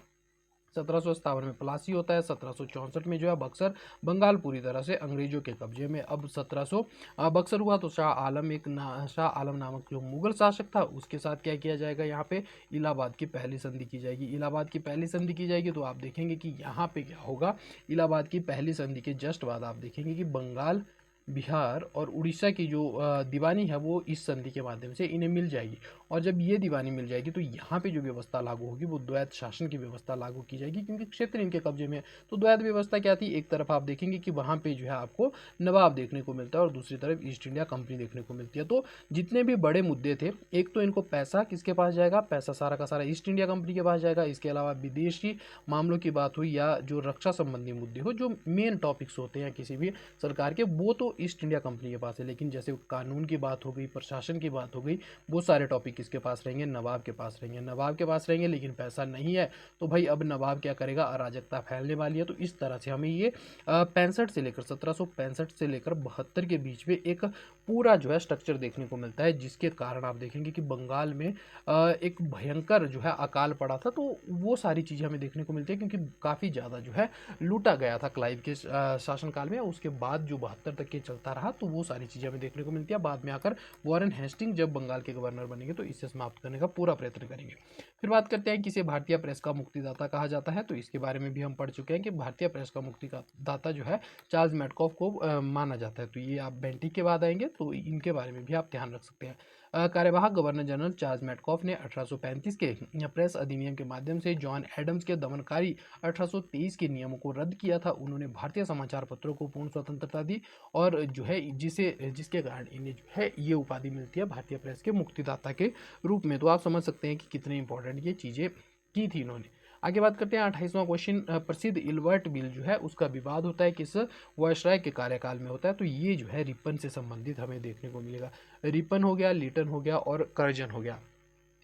1757 में प्लासी होता है, 1764 में जो है बक्सर बंगाल पूरी तरह से अंग्रेजों के कब्जे में। अब 1700 बक्सर हुआ तो शाह आलम नामक जो मुगल शासक था उसके साथ क्या किया जाएगा, यहाँ पे इलाहाबाद की पहली संधि की जाएगी। इलाहाबाद की पहली संधि की जाएगी तो आप देखेंगे कि यहाँ पे क्या होगा, इलाहाबाद की पहली संधि के जस्ट बाद आप देखेंगे कि बंगाल, बिहार और उड़ीसा की जो दीवानी है वो इस संधि के माध्यम से इन्हें मिल जाएगी। और जब ये दीवानी मिल जाएगी तो यहाँ पे जो व्यवस्था लागू होगी वो द्वैत शासन की व्यवस्था लागू की जाएगी, क्योंकि क्षेत्र इनके कब्जे में है। तो द्वैत व्यवस्था क्या थी, एक तरफ आप देखेंगे कि वहाँ पे जो है आपको नवाब देखने को मिलता है और दूसरी तरफ ईस्ट इंडिया कंपनी देखने को मिलती है। तो जितने भी बड़े मुद्दे थे, एक तो इनको पैसा किसके पास जाएगा, पैसा सारा का सारा ईस्ट इंडिया कंपनी के पास जाएगा। इसके अलावा विदेशी मामलों की बात हुई या जो रक्षा संबंधी मुद्दे हो, जो मेन टॉपिक्स होते हैं किसी भी सरकार के, वो तो ईस्ट इंडिया कंपनी के पास है। लेकिन जैसे कानून की बात हो गई, प्रशासन की बात हो गई, वो सारे टॉपिक किसके पास रहेंगे, नवाब के पास रहेंगे। नवाब के पास रहेंगे, लेकिन पैसा नहीं है तो भाई अब नवाब क्या करेगा, अराजकता फैलने वाली है। तो इस तरह से हमें ये 65 से लेकर 1765 से लेकर 72 के बीच में एक पूरा जो है स्ट्रक्चर देखने को मिलता है, जिसके कारण आप देखेंगे कि बंगाल में एक भयंकर जो है अकाल पड़ा था। तो वो सारी चीज़ें हमें देखने को मिलती है, क्योंकि काफ़ी ज़्यादा जो है लूटा गया था क्लाइव के शासनकाल में। उसके बाद जो 72 तक के चलता रहा, तो वो सारी चीज़ें हमें देखने को मिलती है। बाद में आकर वॉरेन हेस्टिंग जब बंगाल के गवर्नर बनेंगे तो इसे समाप्त करने का पूरा प्रयत्न करेंगे। फिर बात करते हैं किसे भारतीय प्रेस का मुक्तिदाता कहा जाता है। तो इसके बारे में भी हम पढ़ चुके हैं कि भारतीय प्रेस का मुक्तिदाता जो है चार्ल्स मैडकॉफ को माना जाता है। तो ये आप बेंटिक के बाद आएंगे तो इनके बारे में भी आप ध्यान रख सकते हैं। कार्यवाहक गवर्नर जनरल चार्ल्स मैडकॉफ ने 1835 के प्रेस अधिनियम के माध्यम से जॉन एडम्स के दमनकारी 1823 के नियमों को रद्द किया था। उन्होंने भारतीय समाचार पत्रों को पूर्ण स्वतंत्रता दी और जो है जिसके कारण इन्हें जो है ये उपाधि मिलती है भारतीय प्रेस के मुक्तिदाता के रूप में। तो आप समझ सकते हैं कि कितने इंपॉर्टेंट ये चीज़ें की थी इन्होंने। आगे बात करते हैं 28वां क्वेश्चन। प्रसिद्ध इल्बर्ट बिल जो है उसका विवाद होता है किस वायसराय के कार्यकाल में होता है? तो ये जो है रिपन से संबंधित हमें देखने को मिलेगा। रिपन हो गया, लिटन हो गया और कर्जन हो गया।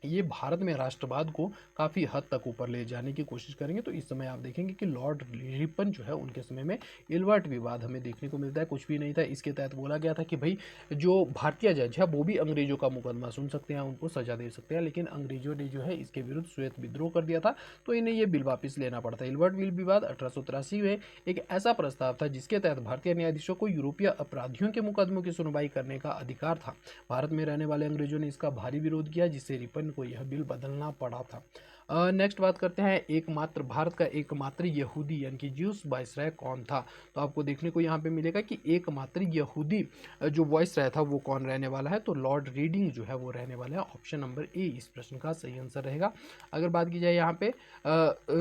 ये भारत में राष्ट्रवाद को काफ़ी हद तक ऊपर ले जाने की कोशिश करेंगे। तो इस समय आप देखेंगे कि लॉर्ड रिपन जो है उनके समय में इल्बर्ट विवाद हमें देखने को मिलता है। कुछ भी नहीं था, इसके तहत बोला गया था कि भाई जो भारतीय जज है वो भी अंग्रेजों का मुकदमा सुन सकते हैं, उनको सजा दे सकते हैं, लेकिन अंग्रेजों ने जो है इसके विरुद्ध श्वेत विद्रोह कर दिया था, तो इन्हें ये बिल वापस लेना पड़ता है। इल्बर्ट बिल विवाद 1883 में एक ऐसा प्रस्ताव था जिसके तहत भारतीय न्यायाधीशों को यूरोपीय अपराधियों के मुकदमों की सुनवाई करने का अधिकार था। भारत में रहने वाले अंग्रेजों ने इसका भारी विरोध किया, जिससे रिपन को यह बिल बदलना पड़ा था। नेक्स्ट बात करते हैं एकमात्र भारत का एकमात्र यहूदी यानी कि ज्यूस वायसराय कौन था? तो आपको देखने को यहाँ पे मिलेगा कि एकमात्र यहूदी जो वायसराय था वो कौन रहने वाला है? तो लॉर्ड रीडिंग जो है वो रहने वाला है। ऑप्शन नंबर ए इस प्रश्न का सही आंसर रहेगा। अगर बात की जाए यहाँ पे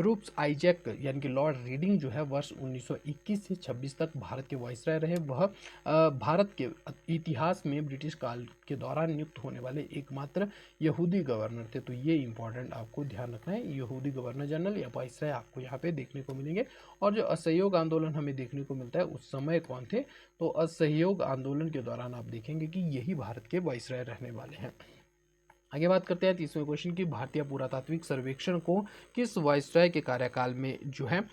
रूप्स आइजैक यानी कि लॉर्ड रीडिंग जो है वर्ष 1921 से 26 तक भारत के वायसराय रहे। वह भारत के इतिहास में ब्रिटिश काल के दौरान नियुक्त होने वाले एकमात्र यहूदी गवर्नर थे। तो ये इंपॉर्टेंट आपको ध्यान रखना है, यहूदी गवर्नर जनरल या वाइसराय आपको यहाँ पे देखने को मिलेंगे। और जो असहयोग आंदोलन हमें देखने को मिलता है उस समय कौन थे? तो असहयोग आंदोलन के दौरान आप देखेंगे कि यही भारत के वाइसराय रहने वाले हैं। आगे बात करते हैं 30वें क्वेश्चन की। भारतीय पुरातात्विक सर्वेक्षण को किस वाइसराय के कार्यकाल में जो है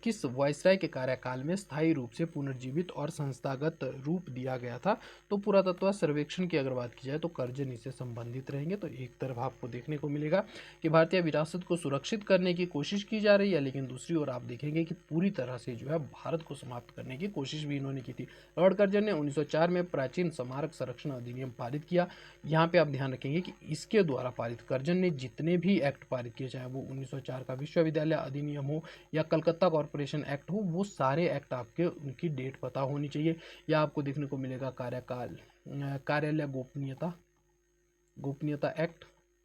किस वाइसराय के कार्यकाल में स्थायी रूप से पुनर्जीवित और संस्थागत रूप दिया गया था? तो पुरातत्व सर्वेक्षण की अगर बात की जाए तो कर्जन इससे संबंधित रहेंगे। तो एक तरफ आपको देखने को मिलेगा कि भारतीय विरासत को सुरक्षित करने की कोशिश की जा रही है, लेकिन दूसरी ओर आप देखेंगे कि पूरी तरह से जो है भारत को समाप्त करने की कोशिश भी इन्होंने की थी। लॉर्ड कर्जन ने 1904 में प्राचीन स्मारक संरक्षण अधिनियम पारित किया। यहाँ पे आप ध्यान रखेंगे कि इसके द्वारा पारित कर्जन ने जितने भी एक्ट पारित किए, चाहे वो 1904 का विश्वविद्यालय अधिनियम हो या कलकत्ता कॉर्पोरेशन एक्ट हो, वो सारे एक्ट आपके उनकी डेट पता होनी चाहिए। या आपको देखने को मिलेगा कार्यालय गोपनीयता एक्ट,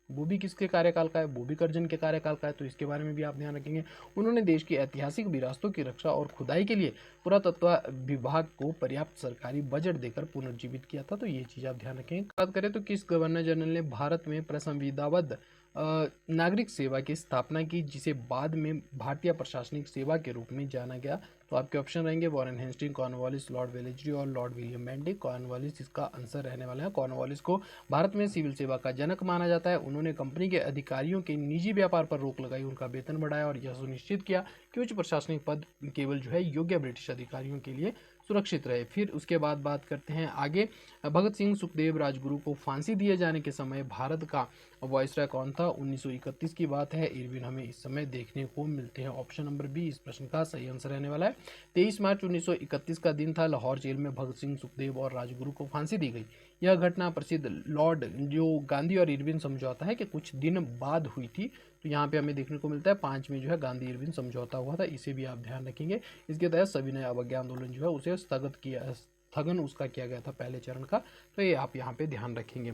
वो भी किसके कार्यकाल का है? वो भी कर्जन के कार्यकाल का है। तो इसके बारे में भी आप ध्यान रखेंगे। उन्होंने देश की ऐतिहासिक विरासतों की रक्षा और खुदाई के लिए पुरातत्व विभाग को पर्याप्त सरकारी बजट देकर पुनर्जीवित किया था। तो ये चीज़ आप ध्यान रखेंगे। बात करें तो किस गवर्नर जनरल ने भारत में प्रसंविधाबद्ध नागरिक सेवा की स्थापना की, जिसे बाद में भारतीय प्रशासनिक सेवा के रूप में जाना गया? तो आपके ऑप्शन रहेंगे Warren Hastings, Cornwallis, Lord Wellesley और लॉर्ड विलियम बेंटिक। कॉर्नवालिस इसका आंसर रहने वाला है। कॉर्नवालिस को भारत में सिविल सेवा का जनक माना जाता है। उन्होंने कंपनी के अधिकारियों के निजी व्यापार पर रोक लगाई, उनका वेतन बढ़ाया और यह सुनिश्चित किया कि उच्च प्रशासनिक पद केवल जो है योग्य ब्रिटिश अधिकारियों के लिए सुरक्षित रहे। फिर उसके बाद बात करते हैं आगे, भगत सिंह सुखदेव राजगुरु को फांसी दिए जाने के समय भारत का वायसराय कौन था? 1931 की बात है। इरविन हमें इस समय देखने को मिलते हैं। ऑप्शन नंबर बी इस प्रश्न का सही आंसर रहने वाला है। 23 मार्च 1931 का दिन था। लाहौर जेल में भगत सिंह, सुखदेव और राजगुरु को फांसी दी गई। यह घटना प्रसिद्ध लॉर्ड जो गांधी और इरविन समझौता है कि कुछ दिन बाद हुई थी। तो यहाँ पे हमें देखने को मिलता है 5 में जो है गांधी इरविन समझौता हुआ था। इसे भी आप ध्यान रखेंगे। इसके तहत सविनय अवज्ञा आंदोलन जो है उसे स्थगन उसका किया गया था पहले चरण का। तो ये आप यहाँ पे ध्यान रखेंगे।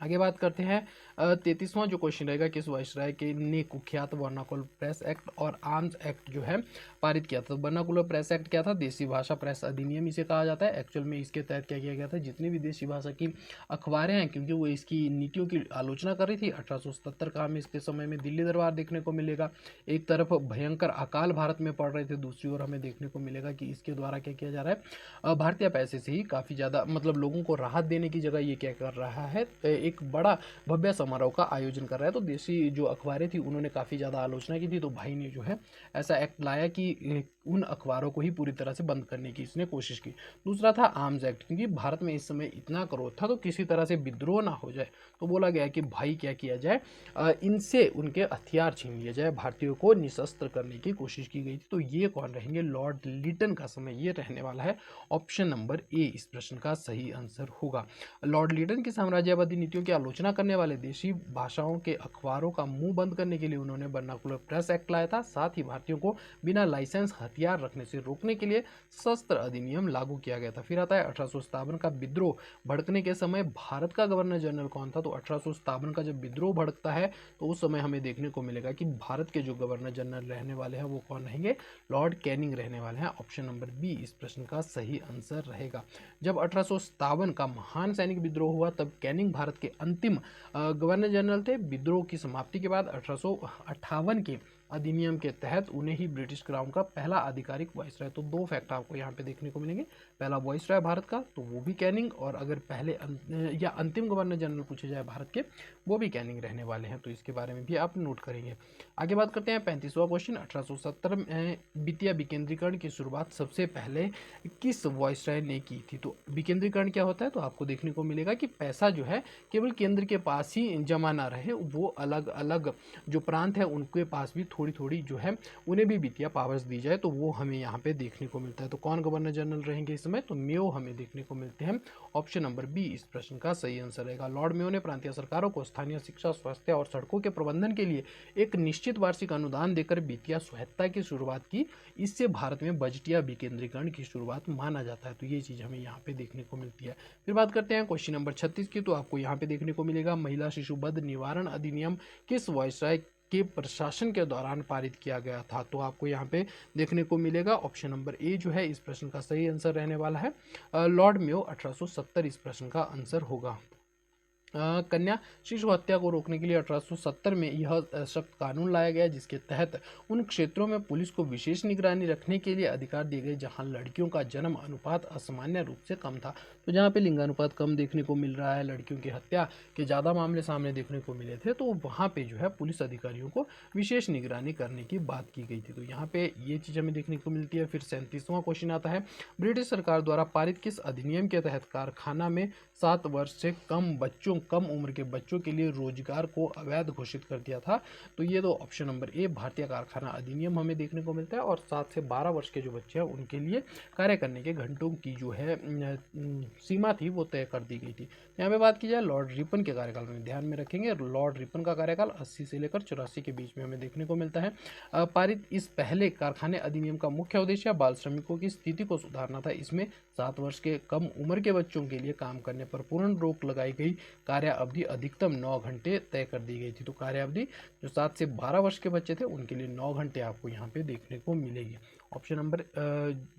आगे बात करते हैं 33वां जो क्वेश्चन रहेगा, किस वायसराय के ने कुख्यात वर्नाकुलर प्रेस एक्ट और आर्म्स एक्ट जो है पारित किया था? तो वर्नाकुलर प्रेस एक्ट क्या था? देसी भाषा प्रेस अधिनियम इसे कहा जाता है। एक्चुअल में इसके तहत क्या किया गया था, जितनी भी देशी भाषा की अखबारें हैं, क्योंकि वो इसकी नीतियों की आलोचना कर रही थी। 1877 का हमें इसके समय में दिल्ली दरबार देखने को मिलेगा। एक तरफ भयंकर अकाल भारत में पड़ रहे थे, दूसरी ओर हमें देखने को मिलेगा कि इसके द्वारा क्या किया जा रहा है, भारतीय पैसे से ही काफ़ी ज़्यादा मतलब लोगों को राहत देने की जगह ये क्या कर रहा है, एक बड़ा भव्य समारोह का आयोजन कर रहा है। तो देशी जो अखबारें थी उन्होंने काफ़ी ज़्यादा आलोचना की थी। तो भाई ने जो है ऐसा एक्ट लाया कि उन अखबारों को ही पूरी तरह से बंद करने की इसने कोशिश की। दूसरा था आर्म्स एक्ट, क्योंकि भारत में इस समय इतना क्रोध था तो किसी तरह से विद्रोह ना हो जाए, तो बोला गया कि भाई क्या किया जाए, इनसे उनके हथियार छीन लिए जाए, भारतीयों को निशस्त्र करने की कोशिश की गई थी। तो ये कौन रहेंगे? लॉर्ड लिटन का समय ये रहने वाला है। ऑप्शन नंबर ए इस प्रश्न का सही आंसर होगा। लॉर्ड लिटन की साम्राज्यवादी नीतियों की आलोचना करने वाले देशी भाषाओं के अखबारों का मुंह बंद करने के लिए उन्होंने वर्नाकुलर प्रेस एक्ट लाया था। साथ ही भारतीयों को बिना लाइसेंस हथियार रखने से रोकने के लिए शस्त्र अधिनियम लागू किया गया था। फिर आता है 1857 का विद्रोह भड़कने के समय भारत का गवर्नर जनरल कौन था? तो 1857 का जब विद्रोह भड़कता है तो उस समय हमें देखने को मिलेगा कि भारत के जो गवर्नर जनरल रहने वाले हैं वो कौन रहेंगे? लॉर्ड कैनिंग रहने वाले हैं। ऑप्शन नंबर बी इस प्रश्न का सही आंसर रहेगा। जब 1857 का महान सैनिक विद्रोह हुआ तब कैनिंग भारत के अंतिम गवर्नर जनरल थे। विद्रोह की समाप्ति के बाद 1858 के अधिनियम के तहत उन्हें ही ब्रिटिश क्राउन का पहला आधिकारिक वाइसराय। तो दो फैक्ट आपको यहाँ पे देखने को मिलेंगे, पहला वाइसराय भारत का तो वो भी कैनिंग, और अगर पहले या अंतिम गवर्नर जनरल पूछे जाए भारत के, वो भी कैनिंग रहने वाले हैं। तो इसके बारे में भी आप नोट करेंगे। आगे बात करते हैं 35वां क्वेश्चन। 1870 में वित्तीय विकेंद्रीकरण की शुरुआत सबसे पहले किस वाइसराय ने की थी? तो विकेंद्रीकरण क्या होता है? तो आपको देखने को मिलेगा कि पैसा जो है केवल केंद्र के पास ही जमा ना रहे, वो अलग अलग जो प्रांत है उनके पास भी थोड़ी थोड़ी जो है उन्हें भी वित्तीय पावर्स दी जाए, तो वो हमें यहाँ पे देखने को मिलता है। तो कौन गवर्नर जनरल रहेंगे इस समय? तो मेयो हमें देखने को मिलते हैं। ऑप्शन नंबर बी इस प्रश्न का सही आंसर रहेगा। लॉर्ड मेयो ने प्रांतीय सरकारों को स्थानीय शिक्षा, स्वास्थ्य और सड़कों के प्रबंधन के लिए एक निश्चित वार्षिक अनुदान देकर वित्तीय स्वायत्तता की शुरुआत की। इससे भारत में बजटीय विकेंद्रीकरण की शुरुआत माना जाता है। तो ये चीज़ हमें यहाँ पे देखने को मिलती है। फिर बात करते हैं क्वेश्चन नंबर 36 की। तो आपको यहाँ पे देखने को मिलेगा महिला शिशु वध निवारण अधिनियम किस वायसराय के प्रशासन के दौरान पारित किया गया था? तो आपको यहाँ पे देखने को मिलेगा ऑप्शन नंबर ए जो है इस प्रश्न का सही आंसर रहने वाला है। लॉर्ड मेयो 1870 इस प्रश्न का आंसर होगा। कन्या शिशु हत्या को रोकने के लिए 1870 में यह सख्त कानून लाया गया, जिसके तहत उन क्षेत्रों में पुलिस को विशेष निगरानी रखने के लिए अधिकार दिए गए जहां लड़कियों का जन्म अनुपात असामान्य रूप से कम था। तो जहां पे लिंगानुपात कम देखने को मिल रहा है, लड़कियों की हत्या के ज़्यादा मामले सामने देखने को मिले थे, तो वहाँ पे जो है पुलिस अधिकारियों को विशेष निगरानी करने की बात की गई थी। तो यहाँ पे ये चीज़ हमें देखने को मिलती है। फिर 37वां क्वेश्चन आता है, ब्रिटिश सरकार द्वारा पारित किस अधिनियम के तहत कारखाना में 7 वर्ष से कम उम्र के बच्चों के लिए रोजगार को अवैध घोषित कर दिया था? तो ये तो ऑप्शन नंबर ए भारतीय कारखाना अधिनियम हमें देखने को मिलता है। और 7 से 12 वर्ष के जो बच्चे हैं उनके लिए कार्य करने के घंटों की जो है सीमा थी वो तय कर दी गई थी। यहाँ पे बात की जाए लॉर्ड रिपन के कार्यकाल में, ध्यान में रखेंगे लॉर्ड रिपन का कार्यकाल 80 से लेकर 84 के बीच में हमें देखने को मिलता है। पारित इस पहले कारखाने अधिनियम का मुख्य उद्देश्य बाल श्रमिकों की स्थिति को सुधारना था। इसमें 7 वर्ष के कम उम्र के बच्चों के लिए काम करने पर पूर्ण रोक लगाई गई। कार्य अवधि अधिकतम 9 घंटे तय कर दी गई थी। तो कार्य अवधि जो 7 से 12 वर्ष के बच्चे थे उनके लिए 9 घंटे आपको यहाँ पे देखने को मिलेगी। ऑप्शन नंबर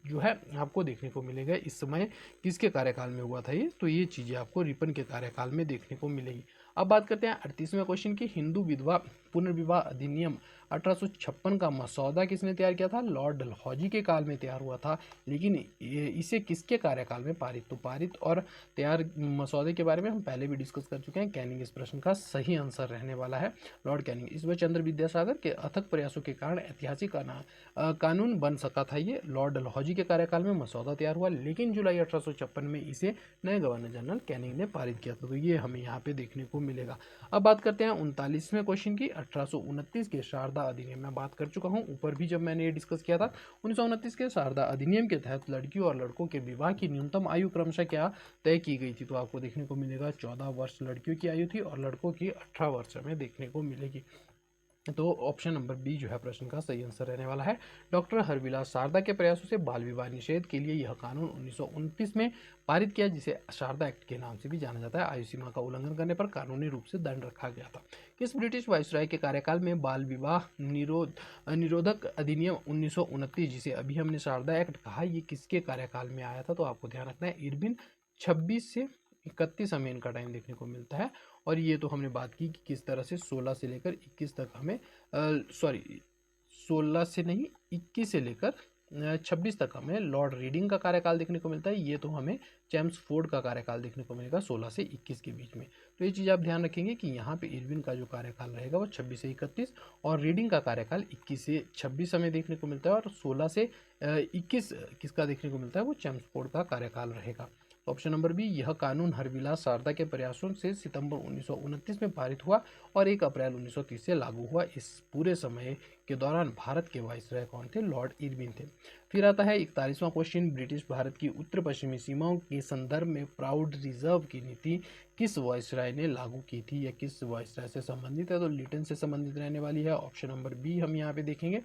जो है आपको देखने को मिलेगा इस समय किसके कार्यकाल में हुआ था ये? तो ये चीज़ें आपको रिपन के कार्यकाल में देखने को मिलेगी। अब बात करते हैं 38वें क्वेश्चन की। हिंदू विधवा पुनर्विवाह अधिनियम 1856 का मसौदा किसने तैयार किया था? लॉर्ड डलहौजी के काल में तैयार हुआ था, लेकिन इसे किसके कार्यकाल में पारित? तो पारित और तैयार मसौदे के बारे में हम पहले भी डिस्कस कर चुके हैं। कैनिंग इस प्रश्न का सही आंसर रहने वाला है, लॉर्ड कैनिंग। ईश्वर चंद्र विद्यासागर के अथक प्रयासों के कारण ऐतिहासिक कानून बन सका था ये। लॉर्ड डलहौजी के कार्यकाल में मसौदा तैयार हुआ, लेकिन जुलाई 1856 में इसे नए गवर्नर जनरल कैनिंग ने पारित किया था। तो ये हमें यहाँ पे देखने को मिलेगा। अब बात करते हैं 39वें क्वेश्चन की। 1829 के शारदा अधिनियम में बात कर चुका हूँ ऊपर भी जब मैंने ये डिस्कस किया था। 1929 के शारदा अधिनियम के तहत लड़कियों और लड़कों के विवाह की न्यूनतम आयु क्रमशः क्या तय की गई थी? तो आपको देखने को मिलेगा 14 वर्ष लड़कियों की आयु थी और लड़कों की 18 वर्ष में देखने को मिलेगी। तो ऑप्शन नंबर बी जो है प्रश्न का सही आंसर रहने वाला है। डॉक्टर हरविलास शारदा के प्रयासों से बाल विवाह निषेध के लिए यह कानून 1929 में पारित किया, जिसे शारदा एक्ट के नाम से भी जाना जाता है। आयु सीमा का उल्लंघन करने पर कानूनी रूप से दंड रखा गया था। किस ब्रिटिश वाइसराय के कार्यकाल में बाल विवाह निरोधक अधिनियम 1929, जिसे अभी हमने शारदा एक्ट कहा, ये किसके कार्यकाल में आया था? तो आपको ध्यान रखना है इरविन 26 से 31 हमें इनका टाइम देखने को मिलता है। और ये तो हमने बात की कि किस तरह से 16 से लेकर 21 तक हमें 16 से नहीं 21 से लेकर 26 तक हमें लॉर्ड रीडिंग का कार्यकाल देखने को मिलता है। ये तो हमें जेम्स फोर्ड का कार्यकाल देखने को मिलेगा 16 से 21 के बीच में। तो ये चीज़ आप ध्यान रखेंगे कि यहाँ पे इरविन का जो कार्यकाल रहेगा वो 26 से 31 और रीडिंग का कार्यकाल 21 से 26 हमें देखने को मिलता है। और 16 से 21 किसका देखने को मिलता है? वो जेम्स फोर्ड का कार्यकाल रहेगा। ऑप्शन नंबर बी, यह कानून हरविलास शारदा के प्रयासों से सितंबर 1929 में पारित हुआ और 1 अप्रैल 1930 से लागू हुआ। इस पूरे समय के दौरान भारत के वाइसराय कौन थे? लॉर्ड इरविन थे। फिर आता है 41वां क्वेश्चन। ब्रिटिश भारत की उत्तर पश्चिमी सीमाओं के संदर्भ में प्राउड रिजर्व की नीति किस वाइसराय ने लागू की थी या किस वाइसराय से संबंधित है? तो लिटन से संबंधित रहने वाली है। ऑप्शन नंबर बी हम यहाँ पे देखेंगे।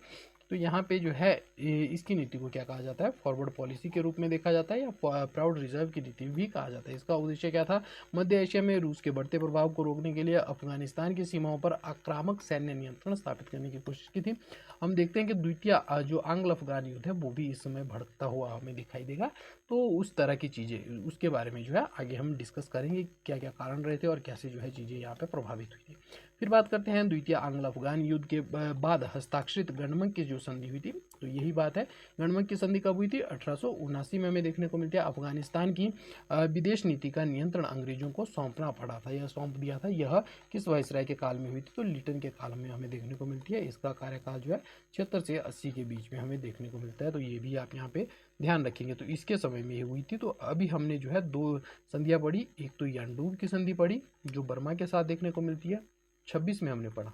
तो यहाँ पे जो है इसकी नीति को क्या कहा जाता है? फॉरवर्ड पॉलिसी के रूप में देखा जाता है या प्राउड रिजर्व की नीति भी कहा जाता है। इसका उद्देश्य क्या था? मध्य एशिया में रूस के बढ़ते प्रभाव को रोकने के लिए अफगानिस्तान की सीमाओं पर आक्रामक सैन्य नियंत्रण स्थापित करने की कोशिश की थी। हम देखते हैं कि द्वितीय जो आंग्ल अफगान युद्ध है वो भी इस समय भड़कता हुआ हमें दिखाई देगा। तो उस तरह की चीज़ें उसके बारे में जो है आगे हम डिस्कस करेंगे, क्या क्या कारण रहे थे और कैसे जो है चीज़ें यहाँ पे प्रभावित हुई थी। फिर बात करते हैं द्वितीय आंग्ल अफगान युद्ध के बाद हस्ताक्षरित गणमंग की जो संधि हुई थी, तो यही बात है। गणमंग की संधि कब हुई थी? 1879 में हमें देखने को मिलती है। अफगानिस्तान की विदेश नीति का नियंत्रण अंग्रेजों को सौंपना पड़ा था या सौंप दिया था। यह किस वायसराय के काल में हुई थी? तो लिटन के काल में हमें देखने को मिलती है। इसका कार्यकाल जो है 76 से 80 के बीच में हमें देखने को मिलता है, तो ये भी आप यहाँ पे ध्यान रखेंगे। तो इसके समय में ये हुई थी। तो अभी हमने जो है दो संधियाँ पढ़ी, एक तो यानडूब की संधि पढ़ी जो बर्मा के साथ देखने को मिलती है, 26 में हमने पढ़ा,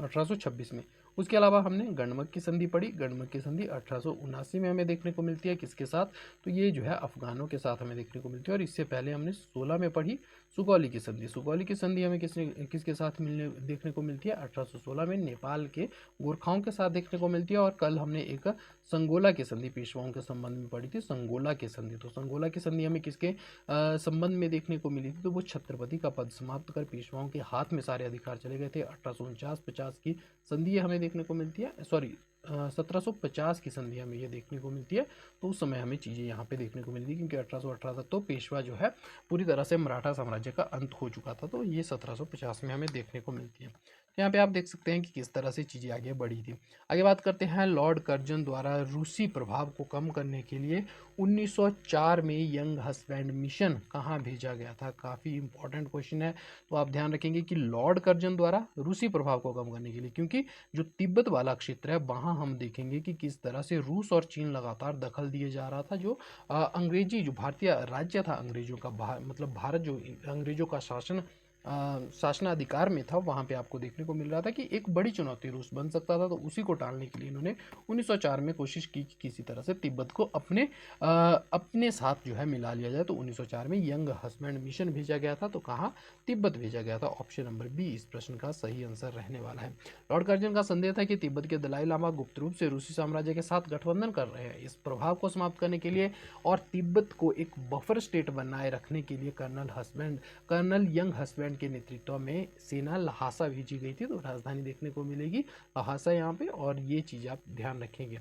1826 में। उसके अलावा हमने गणमक की संधि पढ़ी। गणमक की संधि 1879 में हमें देखने को मिलती है। किसके साथ? तो ये जो है अफगानों के साथ हमें देखने को मिलती है। और इससे पहले हमने 16 में पढ़ी सुगौली की संधि। सुगौली की संधि हमें किसके साथ देखने को मिलती है? 1816 में नेपाल के गोरखाओं के साथ देखने को मिलती है। और कल हमने एक संगोला की संधि पेशवाओं के संबंध में पढ़ी थी, संगोला की संधि। तो संगोला की संधि हमें किसके संबंध में देखने को मिली थी? तो वो छत्रपति का पद समाप्त कर पेशवाओं के हाथ में सारे अधिकार चले गए थे। 1849-50 की संधि हमें देखने को मिलती है, सॉरी 1750 की संधि हमें ये देखने को मिलती है। तो उस समय हमें चीज़ें यहाँ पे देखने को मिलती है, क्योंकि 1818 तक तो पेशवा जो है पूरी तरह से मराठा साम्राज्य का अंत हो चुका था। तो ये 1750 में हमें देखने को मिलती है। तो यहाँ पे आप देख सकते हैं कि किस तरह से चीज़ें आगे बढ़ी थी। आगे बात करते हैं, लॉर्ड कर्जन द्वारा रूसी प्रभाव को कम करने के लिए 1904 में यंग हस्बैंड मिशन कहाँ भेजा गया था? काफ़ी इंपॉर्टेंट क्वेश्चन है। तो आप ध्यान रखेंगे कि लॉर्ड कर्जन द्वारा रूसी प्रभाव को कम करने के लिए, क्योंकि जो तिब्बत वाला क्षेत्र है वहाँ हम देखेंगे कि किस तरह से रूस और चीन लगातार दखल दिए जा रहा था। जो अंग्रेजी जो भारतीय राज्य था अंग्रेजों का, मतलब भारत जो अंग्रेजों का शासनाधिकार में था, वहाँ पे आपको देखने को मिल रहा था कि एक बड़ी चुनौती रूस बन सकता था। तो उसी को टालने के लिए इन्होंने 1904 में कोशिश की कि किसी तरह से तिब्बत को अपने साथ जो है मिला लिया जाए। तो 1904 में यंग हस्बैंड मिशन भेजा गया था। तो कहाँ? तिब्बत भेजा गया था। ऑप्शन नंबर बी इस प्रश्न का सही आंसर रहने वाला है। लॉर्ड कर्जन का संदेह था कि तिब्बत के दलाई लामा गुप्त रूप से रूसी साम्राज्य के साथ गठबंधन कर रहे हैं। इस प्रभाव को समाप्त करने के लिए और तिब्बत को एक बफर स्टेट बनाए रखने के लिए कर्नल यंग हस्बैंड के नेतृत्व में सेना लहासा भेजी गई थी। तो राजधानी देखने को मिलेगी लहासा यहाँ पे, और ये चीज़ आप ध्यान रखेंगे।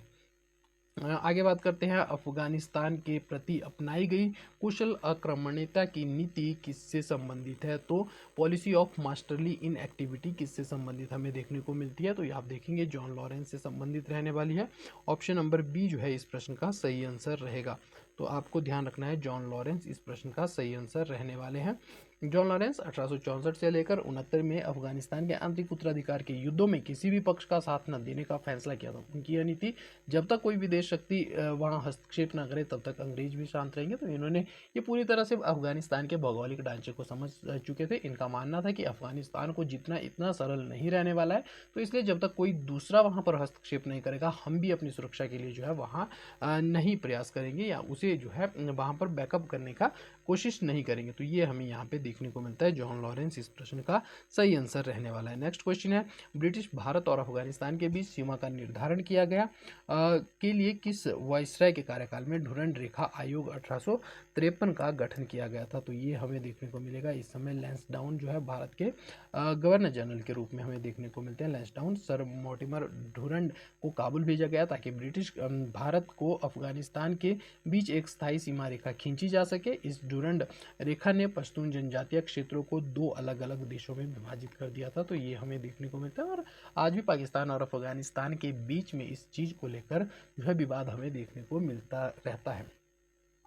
आगे बात करते हैं, अफगानिस्तान के प्रति अपनाई गई कुशल आक्रमणीयता की नीति किससे संबंधित है? तो policy of masterly in activity किससे संबंधित हमें देखने को मिलती है? तो ये आप देखेंगे जॉन लॉरेंस से संबंधित रहने वाली है। ऑप्शन नंबर बी जो है इस प्रश्न का सही आंसर रहेगा। तो आपको ध्यान रखना है, जॉन लॉरेंस इस प्रश्न का सही आंसर रहने वाले हैं। जॉन लॉरेंस 1864 से लेकर 69 में अफगानिस्तान के आंतरिक उत्तराधिकार के युद्धों में किसी भी पक्ष का साथ न देने का फैसला किया था। उनकी यह नीति, जब तक कोई विदेश शक्ति वहाँ हस्तक्षेप न करे तब तक अंग्रेज भी शांत रहेंगे। तो इन्होंने ये पूरी तरह से अफगानिस्तान के भौगोलिक ढांचे को समझ चुके थे। इनका मानना था कि अफगानिस्तान को जितना इतना सरल नहीं रहने वाला है, तो इसलिए जब तक कोई दूसरा वहाँ पर हस्तक्षेप नहीं करेगा, हम भी अपनी सुरक्षा के लिए जो है वहाँ नहीं प्रयास करेंगे या उसे जो है वहाँ पर बैकअप करने का कोशिश नहीं करेंगे। तो ये हमें यहाँ पे देखने को मिलता है। जॉन लॉरेंस इस प्रश्न का सही आंसर रहने वाला है। नेक्स्ट क्वेश्चन है, ब्रिटिश भारत और अफगानिस्तान के बीच सीमा का निर्धारण किया गया के लिए किस वायसराय के कार्यकाल में ढूंढ रेखा आयोग 1853 का गठन किया गया था? तो ये हमें देखने को मिलेगा इस समय लैंसडाउन जो है भारत के गवर्नर जनरल के रूप में हमें देखने को मिलते हैं। लैंसडाउन सर मोर्टिमर ढूंढ को काबुल भेजा गया ताकि ब्रिटिश भारत को अफगानिस्तान के बीच एक स्थायी सीमा रेखा खींची जा सके। इस ढूंढ रेखा ने पश्तून जनजातीय क्षेत्रों को दो अलग अलग देशों में विभाजित कर दिया था। तो ये हमें देखने को मिलता है, और आज भी पाकिस्तान और अफगानिस्तान के बीच में इस चीज़ को लेकर जो है विवाद हमें देखने को मिलता रहता है।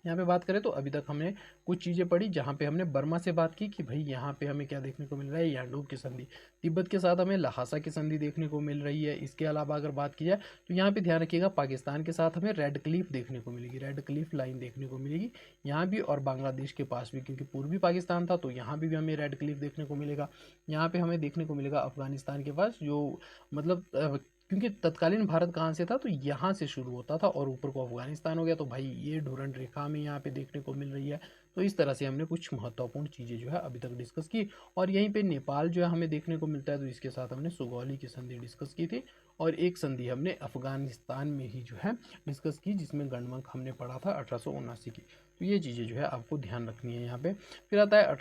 यहाँ पे बात करें तो अभी तक हमने कुछ चीज़ें पढ़ी, जहाँ पे हमने बर्मा से बात की कि भाई यहाँ पे हमें क्या देखने को मिल रहा है, याडूब की संधि। तिब्बत के साथ हमें लहासा की संधि देखने को मिल रही है। इसके अलावा अगर बात की जाए तो यहाँ पे ध्यान रखिएगा, पाकिस्तान के साथ हमें रेड क्लिफ देखने को मिलेगी, रेड क्लिफ लाइन देखने को मिलेगी यहाँ भी, और बांग्लादेश के पास भी, क्योंकि पूर्वी पाकिस्तान था तो यहाँ भी हमें रेड क्लिफ देखने को मिलेगा। यहाँ पे हमें देखने को मिलेगा अफगानिस्तान के पास, जो मतलब क्योंकि तत्कालीन भारत कहाँ से था, तो यहाँ से शुरू होता था और ऊपर को अफगानिस्तान हो गया। तो भाई ये ढूंढ रेखा में यहाँ पे देखने को मिल रही है। तो इस तरह से हमने कुछ महत्वपूर्ण चीज़ें जो है अभी तक डिस्कस की, और यहीं पे नेपाल जो है हमें देखने को मिलता है। तो इसके साथ हमने सुगौली की संधि डिस्कस की थी, और एक संधि हमने अफगानिस्तान में ही जो है डिस्कस की, जिसमें गणमंक हमने पढ़ा था 1879 की। तो ये चीज़ें जो है आपको ध्यान रखनी है यहाँ पे। फिर आता है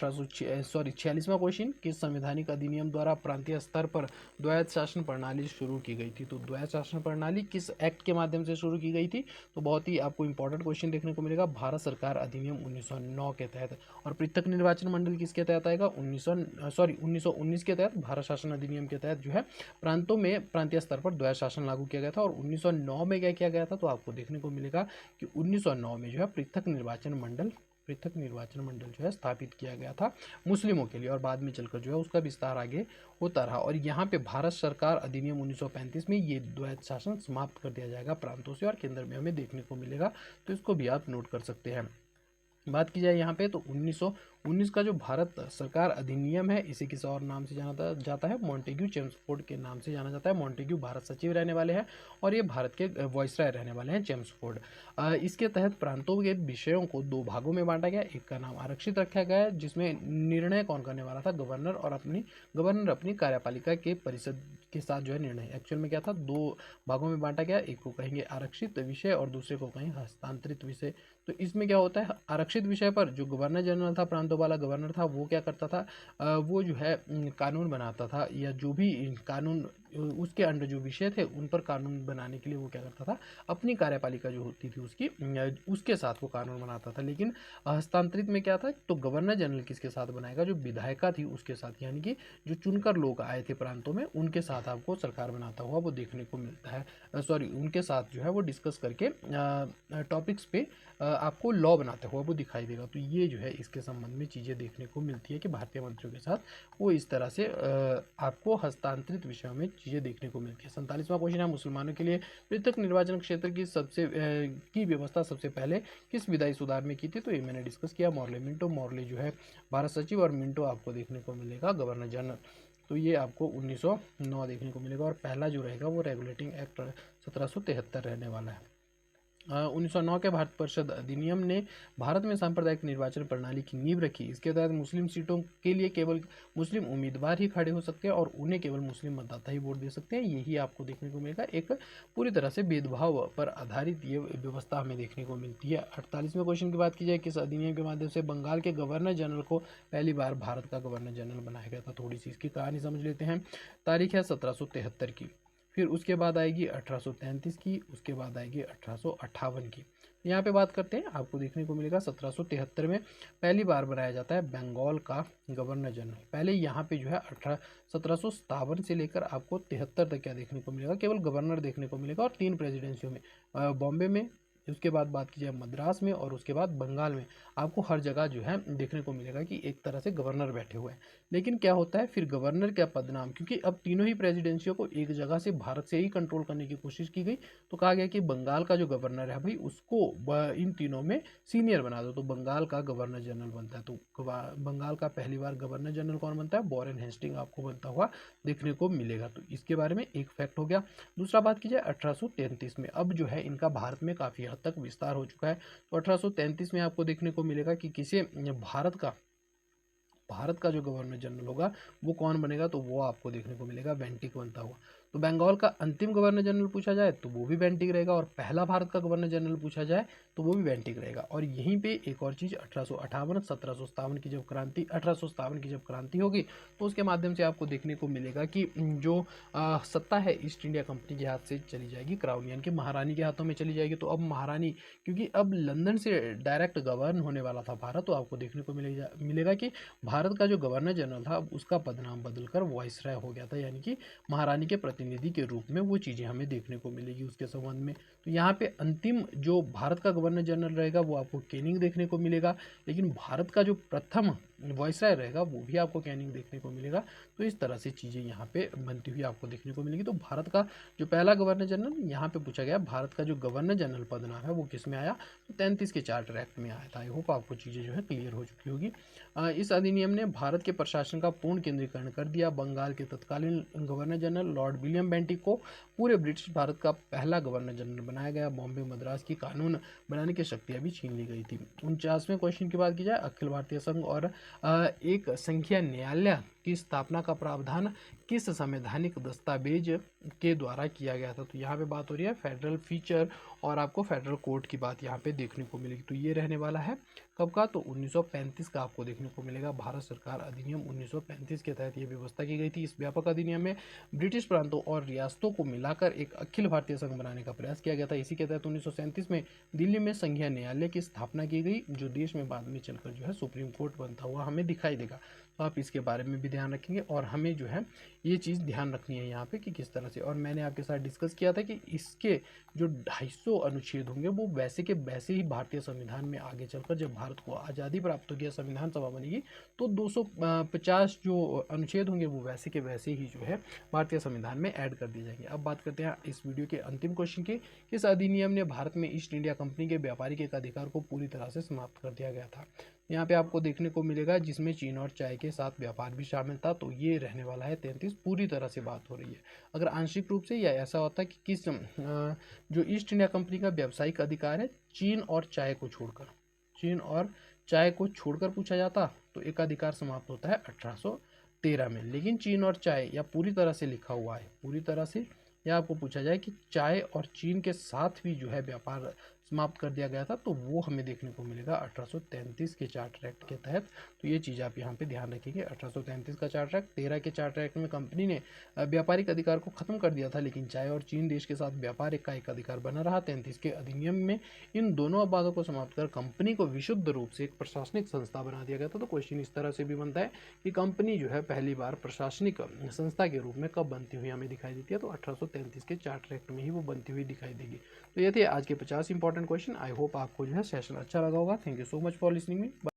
46वां क्वेश्चन, किस संवैधानिक अधिनियम द्वारा प्रांतीय स्तर पर द्वैध शासन प्रणाली शुरू की गई थी। तो द्वैध शासन प्रणाली किस एक्ट के माध्यम से शुरू की गई थी। तो बहुत ही आपको इंपॉर्टेंट क्वेश्चन देखने को मिलेगा, भारत सरकार अधिनियम 1909 के तहत। और पृथक निर्वाचन मंडल किसके तहत आएगा, 1919 के तहत, भारत शासन अधिनियम के तहत जो है प्रांतों में प्रांतीय स्तर पर द्वैध शासन लागू किया गया था। और 1909 में क्या किया गया था, तो आपको देखने को मिलेगा कि 1909 में जो है पृथक निर्वाचन मंडल जो है स्थापित किया गया था मुस्लिमों के लिए, और बाद में चलकर जो है उसका विस्तार आगे होता रहा। और यहाँ पे भारत सरकार अधिनियम 1935 में ये द्वैध शासन समाप्त कर दिया जाएगा प्रांतों से, और केंद्र में हमें देखने को मिलेगा, तो इसको भी आप नोट कर सकते हैं। बात की जाए यहाँ पे तो 1919 का जो भारत सरकार अधिनियम है, इसे किस और नाम से जाना जाता है, मॉन्टेग्यू चेम्सफोर्ड के नाम से जाना जाता है। मॉन्टेग्यू भारत सचिव रहने वाले हैं और ये भारत के वॉइसराय रहने वाले हैं, चेम्सफोर्ड। इसके तहत प्रांतों के विषयों को दो भागों में बांटा गया। एक का नाम आरक्षित रखा गया है, जिसमें निर्णय कौन करने वाला था, गवर्नर अपनी कार्यपालिका के परिषद के साथ जो है निर्णय। एक्चुअल में क्या था, दो भागों में बांटा गया, एक को कहेंगे आरक्षित विषय और दूसरे को कहेंगे हस्तांतरित विषय। तो इसमें क्या होता है, आरक्षित विषय पर जो गवर्नर जनरल था, प्रांतों वाला गवर्नर था, वो क्या करता था, वो जो है कानून बनाता था, या जो भी कानून उसके अंडर जो विषय थे उन पर कानून बनाने के लिए वो क्या करता था, अपनी कार्यपालिका जो होती थी उसके साथ वो कानून बनाता था। लेकिन हस्तांतरित में क्या था, तो गवर्नर जनरल किसके साथ बनाएगा, जो विधायिका थी उसके साथ, यानी कि जो चुनकर लोग आए थे प्रांतों में उनके साथ आपको सरकार बनाता हुआ वो देखने को मिलता है। उनके साथ जो है वो डिस्कस करके टॉपिक्स पे आपको लॉ बनाते हुआ वो दिखाई देगा। तो ये जो है इसके संबंध में चीज़ें देखने को मिलती है कि भारतीय मंत्रियों के साथ वो इस तरह से आपको हस्तांतरित विषयों में चीज़ें देखने को मिलती है। 47वां क्वेश्चन है, मुसलमानों के लिए पृथक निर्वाचन क्षेत्र की व्यवस्था सबसे पहले किस विधायी सुधार में की थी। तो ये मैंने डिस्कस किया, मॉर्ले जो है भारत सचिव, और मिंटो आपको देखने को मिलेगा गवर्नर जनरल। तो ये आपको 1909 देखने को मिलेगा, और पहला जो रहेगा वो रेगुलेटिंग एक्ट 1773 रहने वाला है। 1909 के भारत परिषद अधिनियम ने भारत में सांप्रदायिक निर्वाचन प्रणाली की नींव रखी। इसके तहत मुस्लिम सीटों के लिए केवल मुस्लिम उम्मीदवार ही खड़े हो सकते हैं और उन्हें केवल मुस्लिम मतदाता ही वोट दे सकते हैं। यही आपको देखने को मिलेगा, एक पूरी तरह से भेदभाव पर आधारित ये व्यवस्था हमें देखने को मिलती है। 48वें क्वेश्चन की बात की जाए, किस अधिनियम के माध्यम से बंगाल के गवर्नर जनरल को पहली बार भारत का गवर्नर जनरल बनाया गया था। थोड़ी सी इसकी कहानी समझ लेते हैं। तारीख है 1773 की, फिर उसके बाद आएगी 1833 की, उसके बाद आएगी 1858 की। यहाँ पे बात करते हैं, आपको देखने को मिलेगा 1773 में पहली बार बनाया जाता है बंगाल का गवर्नर जनरल। पहले यहाँ पे जो है 1757 से लेकर आपको 73 तक क्या देखने को मिलेगा, केवल गवर्नर देखने को मिलेगा, और 3 प्रेसिडेंसियों में, बॉम्बे में, उसके बाद बात की जाए मद्रास में, और उसके बाद बंगाल में, आपको हर जगह जो है देखने को मिलेगा कि एक तरह से गवर्नर बैठे हुए हैं। लेकिन क्या होता है फिर गवर्नर का पदनाम, क्योंकि अब तीनों ही प्रेसिडेंसियों को एक जगह से भारत से ही कंट्रोल करने की कोशिश की गई, तो कहा गया कि बंगाल का जो गवर्नर है भाई उसको इन तीनों में सीनियर बना दो, तो बंगाल का गवर्नर जनरल बनता है। तो बंगाल का पहली बार गवर्नर जनरल कौन बनता है, वॉरेन हेस्टिंग आपको बनता हुआ देखने को मिलेगा। तो इसके बारे में एक फैक्ट हो गया। दूसरा बात की जाए 1833 में, अब जो है इनका भारत में काफ़ी हद तक विस्तार हो चुका है। तो 1833 में आपको देखने को मिलेगा कि किसे भारत का जो गवर्नर जनरल होगा वो कौन बनेगा, तो वो आपको देखने को मिलेगा वेंटिक बनता हुआ। तो बंगाल का अंतिम गवर्नर जनरल पूछा जाए तो वो भी वेंटिक रहेगा, और पहला भारत का गवर्नर जनरल पूछा जाए तो वो भी वेंटिक रहेगा। और यहीं पे एक और चीज़ 1757 की जब क्रांति होगी, तो उसके माध्यम से आपको देखने को मिलेगा कि जो सत्ता है ईस्ट इंडिया कंपनी के हाथ से चली जाएगी, क्राउन यानी कि महारानी के हाथों में चली जाएगी। तो अब महारानी, क्योंकि अब लंदन से डायरेक्ट गवर्न होने वाला था भारत, तो आपको देखने को मिलेगा कि भारत का जो गवर्नर जनरल था उसका पदनाम बदलकर वाइसराय हो गया था, यानी कि महारानी के प्रतिनिधि के रूप में वो चीज़ें हमें देखने को मिलेगी उसके संबंध में। तो यहाँ पे अंतिम जो भारत का गवर्नर जनरल रहेगा वो आपको कैनिंग देखने को मिलेगा, लेकिन भारत का जो प्रथम वाइसराय रहेगा वो भी आपको कैनिंग देखने को मिलेगा। तो इस तरह से चीज़ें यहाँ पे बनती हुई आपको देखने को मिलेगी। तो भारत का जो पहला गवर्नर जनरल यहाँ पे पूछा गया, भारत का जो गवर्नर जनरल पदनाम है वो किस में आया, तो 33 के चार्टर एक्ट में आया था। आई होप आपको चीज़ें जो है क्लियर हो चुकी होगी। इस अधिनियम ने भारत के प्रशासन का पूर्ण केंद्रीकरण कर दिया। बंगाल के तत्कालीन governor general Lord William Bentinck को पूरे ब्रिटिश भारत का पहला गवर्नर जनरल बनाया गया। बॉम्बे मद्रास की कानून बनाने की शक्तियाँ भी छीन ली गई थी। 49वें क्वेश्चन की बात की जाए, अखिल भारतीय संघ और एक संघीय न्यायालय की स्थापना का प्रावधान किस संवैधानिक दस्तावेज के द्वारा किया गया था? तो यहाँ पे बात हो रही है फेडरल फीचर और आपको फेडरल कोड की बात यहाँ पे देखने को मिलेगी। तो ये रहने वाला है कब का? तो 1935 का आपको देखने को मिलेगा। भारत सरकार अधिनियम 1935 के तहत ये व्यवस्था की गई थी। इस व्यापक अधिनियम में ब्रिटिश प्रांतों और रियासतों को मिलाकर एक अखिल भारतीय संघ बनाने का प्रयास किया गया था। इसी के तहत 1937 में दिल्ली में संघीय न्यायालय की स्थापना की गई, जो देश में बाद में चलकर जो है सुप्रीम कोर्ट बनता हुआ हमें दिखाई देगा। तो आप इसके बारे में भी ध्यान रखेंगे और हमें जो है ये चीज़ ध्यान रखनी है यहाँ पे कि किस तरह से। और मैंने आपके साथ डिस्कस किया था कि इसके जो 250 अनुच्छेद होंगे वो वैसे के वैसे ही भारतीय संविधान में आगे चलकर जब भारत को आज़ादी प्राप्त हो गया, संविधान सभा बनेगी, तो 250 जो अनुच्छेद होंगे वो वैसे के वैसे ही जो है भारतीय संविधान में ऐड कर दिए जाएंगे। अब बात करते हैं इस वीडियो के अंतिम क्वेश्चन की। किस अधिनियम ने भारत में ईस्ट इंडिया कंपनी के व्यापारिक एकाधिकार को पूरी तरह से समाप्त कर दिया गया था? यहाँ पे आपको देखने को मिलेगा जिसमें चीन और चाय के साथ व्यापार भी शामिल था। तो ये रहने वाला है 33। पूरी तरह से बात हो रही है। अगर आंशिक रूप से या ऐसा होता है कि किस जो ईस्ट इंडिया कंपनी का व्यावसायिक अधिकार है चीन और चाय को छोड़कर, चीन और चाय को छोड़कर पूछा जाता तो एकाधिकार समाप्त होता है 1813 में। लेकिन चीन और चाय या पूरी तरह से लिखा हुआ है, पूरी तरह से, या आपको पूछा जाए कि चाय और चीन के साथ भी जो है व्यापार समाप्त कर दिया गया था, तो वो हमें देखने को मिलेगा 1833 के चार्टर एक्ट के तहत। तो ये चीज़ आप यहाँ पे ध्यान रखिएगा। 1833 का चार्टर एक्ट, 13 के चार्टर एक्ट में कंपनी ने व्यापारिक अधिकार को खत्म कर दिया था, लेकिन चाय और चीन देश के साथ व्यापार का एक अधिकार बना रहा। 33 के अधिनियम में इन दोनों अपवादों को समाप्त कर कंपनी को विशुद्ध रूप से एक प्रशासनिक संस्था बना दिया गया था। तो क्वेश्चन इस तरह से भी बनता है कि कंपनी जो है पहली बार प्रशासनिक संस्था के रूप में कब बनती हुई हमें दिखाई देती है? तो 1833 के चार्टर एक्ट में ही वो बनती हुई दिखाई देगी। तो ये थे आज के 50 इंपॉर्टेंट क्वेश्चन। आई होप आपको जो है सेशन अच्छा लगा होगा। Thank you so much for listening me.